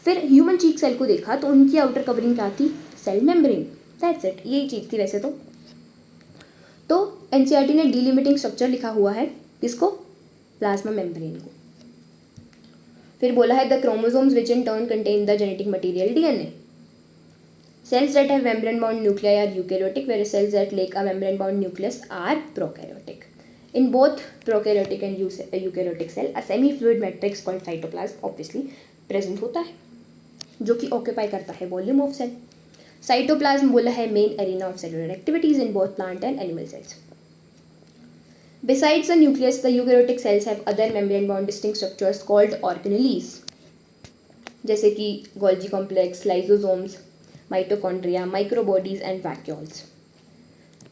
फिर ह्यूमन चीक सेल को देखा तो उनकी आउटर कवरिंग क्या थी, सेल मेम्ब्रेन। दैट्स इट, यही चीज़ थी वैसे तो एनसीईआरटी ने डिलिमिटिंग स्ट्रक्चर लिखा हुआ है, किसको, प्लाज्मा मेम्ब्रेन को। फिर बोला है the chromosomes which in turn contain the genetic material DNA. Cells that have membrane-bound nuclei are eukaryotic, whereas cells that lack a membrane-bound nucleus are prokaryotic. In both prokaryotic and eukaryotic cell, a semi-fluid matrix called cytoplasm obviously present होता है, जो कि occupy करता है volume of cell. Cytoplasm बोला है main arena of cellular activities in both plant and animal cells. Besides the nucleus, the eukaryotic cells have other membrane-bound distinct structures called organelles, जैसे कि Golgi complex, lysosomes, mitochondria, microbodies and vacuoles.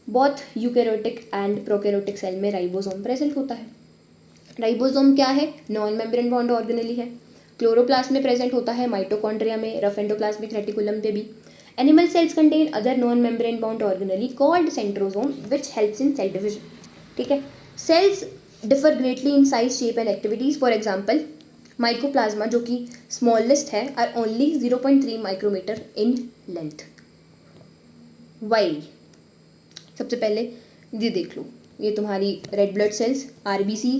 Both eukaryotic and prokaryotic cell में ribosome present होता है। Ribosome क्या है, non membrane bound organelle है। Chloroplast में present होता है, माइटोकॉन्ड्रिया में, रफ एंडोप्लाज्मिक रेटिकुलम पे भी। Animal cells contain other non membrane bound organelle called centrosome which helps in cell division. ठीक है, cells differ greatly in size, shape and activities. For example mycoplasma जो कि smallest है are only 0.3 micrometer in length. Why, सबसे पहले ये देख लो, ये तुम्हारी red blood cells RBC,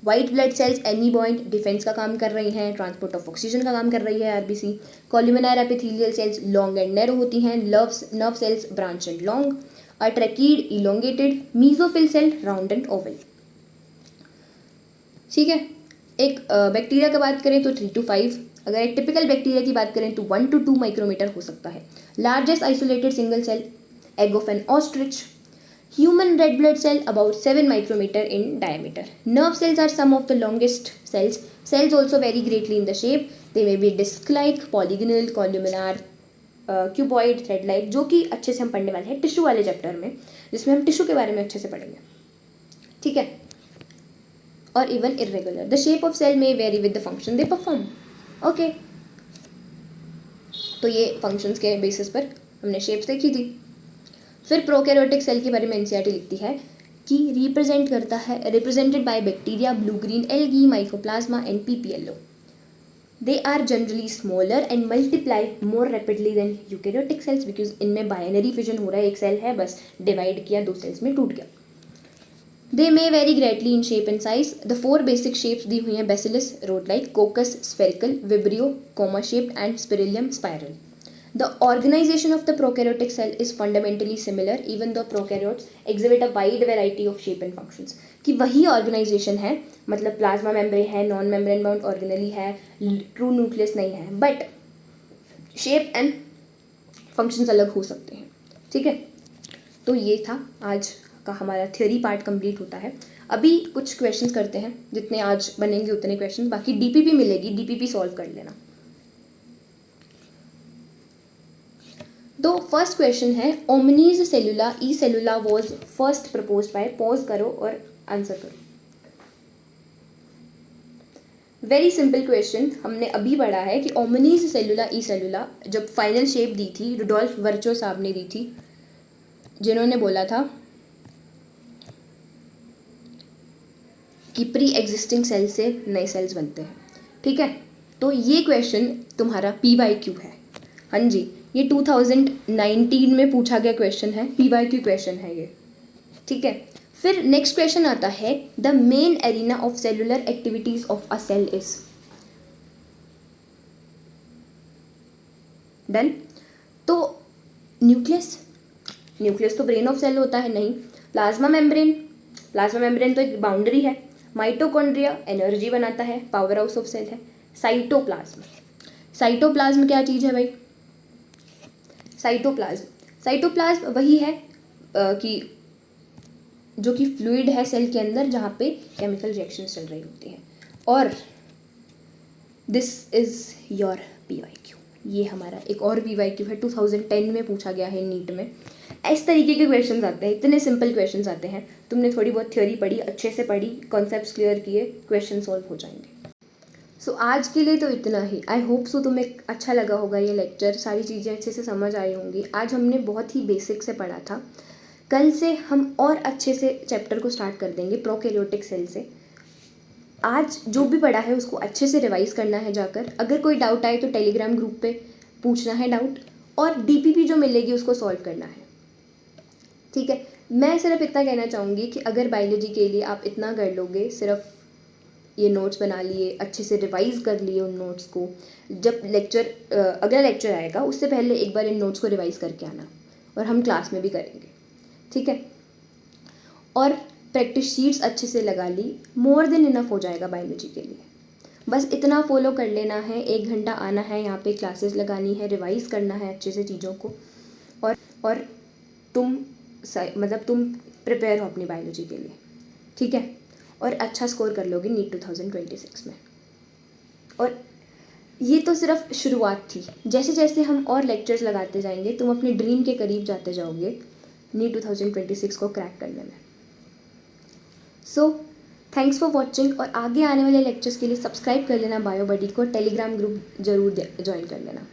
white blood cells amoeboid defence का काम कर रही हैं, ट्रांसपोर्ट ऑफ ऑक्सीजन का काम कर रही है RBC. Columnar epithelial cells long and narrow होती हैं, nerve cells branch and long, tracheid elongated, mesophyll cell round and oval. ठीक है, एक बैक्टीरिया की बात करें तो 3 to 5, अगर एक टिपिकल बैक्टीरिया की बात करें तो 1 to 2 माइक्रोमीटर हो सकता है। Largest isolated single cell egg of an ostrich. Human red blood cell about 7 micrometre in diameter. Nerve cells are some of the longest cells. Cells also vary greatly in the shape, they may be disc like, polygonal, columnar, cuboid, thread like, जो कि अच्छे से हम पढ़ने वाले हैं tissue वाले chapter में, जिसमें हम टिश्यू के बारे में अच्छे से पढ़ेंगे। ठीक है, और even irregular, the shape of cell में vary with the function they perform. Okay, तो ये फंक्शंस के बेसिस पर हमने शेप्स देखी थी। फिर प्रोकैरियोटिक सेल के बारे में एनसीईआरटी लिखती है कि represented by bacteria, blue green algae, mycoplasma and PPLO. They are generally smaller and multiply more rapidly than eukaryotic cells, because इनमें बाइनरी फिजन हो रहा है, एक सेल है बस डिवाइड किया, 2 सेल्स में टूट गया। They may vary greatly in shape and size. The 4 basic shapes दी हुई हैं, bacillus, rod-like, coccus, spherical, vibrio, comma-shaped and spirillum, spiral. The organization of the prokaryotic cell is fundamentally similar, even though prokaryotes exhibit a wide variety of shape and functions. कि वही organization है, मतलब plasma membrane है, non membrane bound organelle है, true nucleus नहीं है, but shape and functions अलग हो सकते हैं। ठीक है, तो ये था आज का हमारा थ्योरी पार्ट कंप्लीट होता है। अभी कुछ क्वेश्चंस करते हैं, जितने आज बनेंगे उतने क्वेश्चंस, बाकी डीपीपी मिलेगी, डीपीपी सॉल्व कर लेना। तो फर्स्ट क्वेश्चन है, omnis cellula e cellula was first proposed by, pause करो और आंसर करो। वेरी सिंपल क्वेश्चन, हमने अभी पढ़ा है कि ओमनीज सेलुला ई सेलुला जब फाइनल शेप दी थी रुडोल्फ वर्चो साहब ने दी थी, जिन्होंने बोला था कि प्री एग्जिस्टिंग सेल से नए सेल्स बनते हैं। ठीक है, तो ये क्वेश्चन तुम्हारा PYQ है। हाँ जी, ये 2019 में पूछा गया क्वेश्चन है, PYQ क्वेश्चन है ये। ठीक है, फिर नेक्स्ट क्वेश्चन आता है, the main arena of cellular activities of a cell is. Done. तो न्यूक्लियस तो ब्रेन ऑफ सेल होता है, नहीं। प्लाज्मा मेम्ब्रेन तो एक बाउंड्री है। माइटोकॉन्ड्रिया एनर्जी बनाता है, पावर हाउस ऑफ सेल है। साइटोप्लाज्म, साइटोप्लाज्म क्या चीज़ है भाई? साइटोप्लाज्म वही है कि जो कि फ्लूइड है सेल के अंदर जहाँ पे केमिकल रिएक्शंस चल रही होती हैं। और दिस इज़ योर PYQ। ये हमारा एक और PYQ है, 2010 में पूछा गया है नीट में। इस तरीके के क्वेश्चंस आते हैं, इतने सिंपल क्वेश्चंस आते हैं। तुमने थोड़ी बहुत थ्योरी पढ़ी, अच्छे से पढ़ी, कॉन्सेप्ट्स क्लियर किए, क्वेश्चन सॉल्व हो जाएंगे। सो आज के लिए तो इतना ही। आई होप सो तुम्हें अच्छा लगा होगा ये लेक्चर, सारी चीज़ें अच्छे से समझ आई होंगी। आज हमने बहुत ही बेसिक से पढ़ा था, कल से हम और अच्छे से चैप्टर को स्टार्ट कर देंगे प्रोकैरियोटिक सेल से। आज जो भी पढ़ा है उसको अच्छे से रिवाइज करना है जाकर। अगर कोई डाउट आए तो टेलीग्राम ग्रुप पे पूछना है डाउट, और DPP जो मिलेगी उसको सॉल्व करना है, ठीक है। मैं सिर्फ इतना कहना चाहूँगी कि अगर बायोलॉजी के लिए आप इतना कर लोगे, सिर्फ ये नोट्स बना लिए, अच्छे से रिवाइज कर लिए उन नोट्स को, जब लेक्चर अगला लेक्चर आएगा उससे पहले एक बार इन नोट्स को रिवाइज करके आना, और हम क्लास में भी करेंगे, ठीक है। और प्रैक्टिस शीट्स अच्छे से लगा ली, मोर देन इनफ हो जाएगा बायोलॉजी के लिए। बस इतना फॉलो कर लेना है, 1 घंटा आना है यहाँ पे, क्लासेस लगानी है, रिवाइज करना है अच्छे से चीज़ों को, और तुम तुम प्रिपेयर हो अपनी बायोलॉजी के लिए, ठीक है। और अच्छा स्कोर कर लोगे नीट 2026 में। और ये तो सिर्फ शुरुआत थी, जैसे जैसे हम और लेक्चर्स लगाते जाएंगे तुम अपने ड्रीम के करीब जाते जाओगे नीट 2026 को क्रैक करने में। सो थैंक्स फॉर वॉचिंग, और आगे आने वाले लेक्चर्स के लिए सब्सक्राइब कर लेना बायो बडी को, टेलीग्राम ग्रुप जरूर ज्वाइन कर लेना।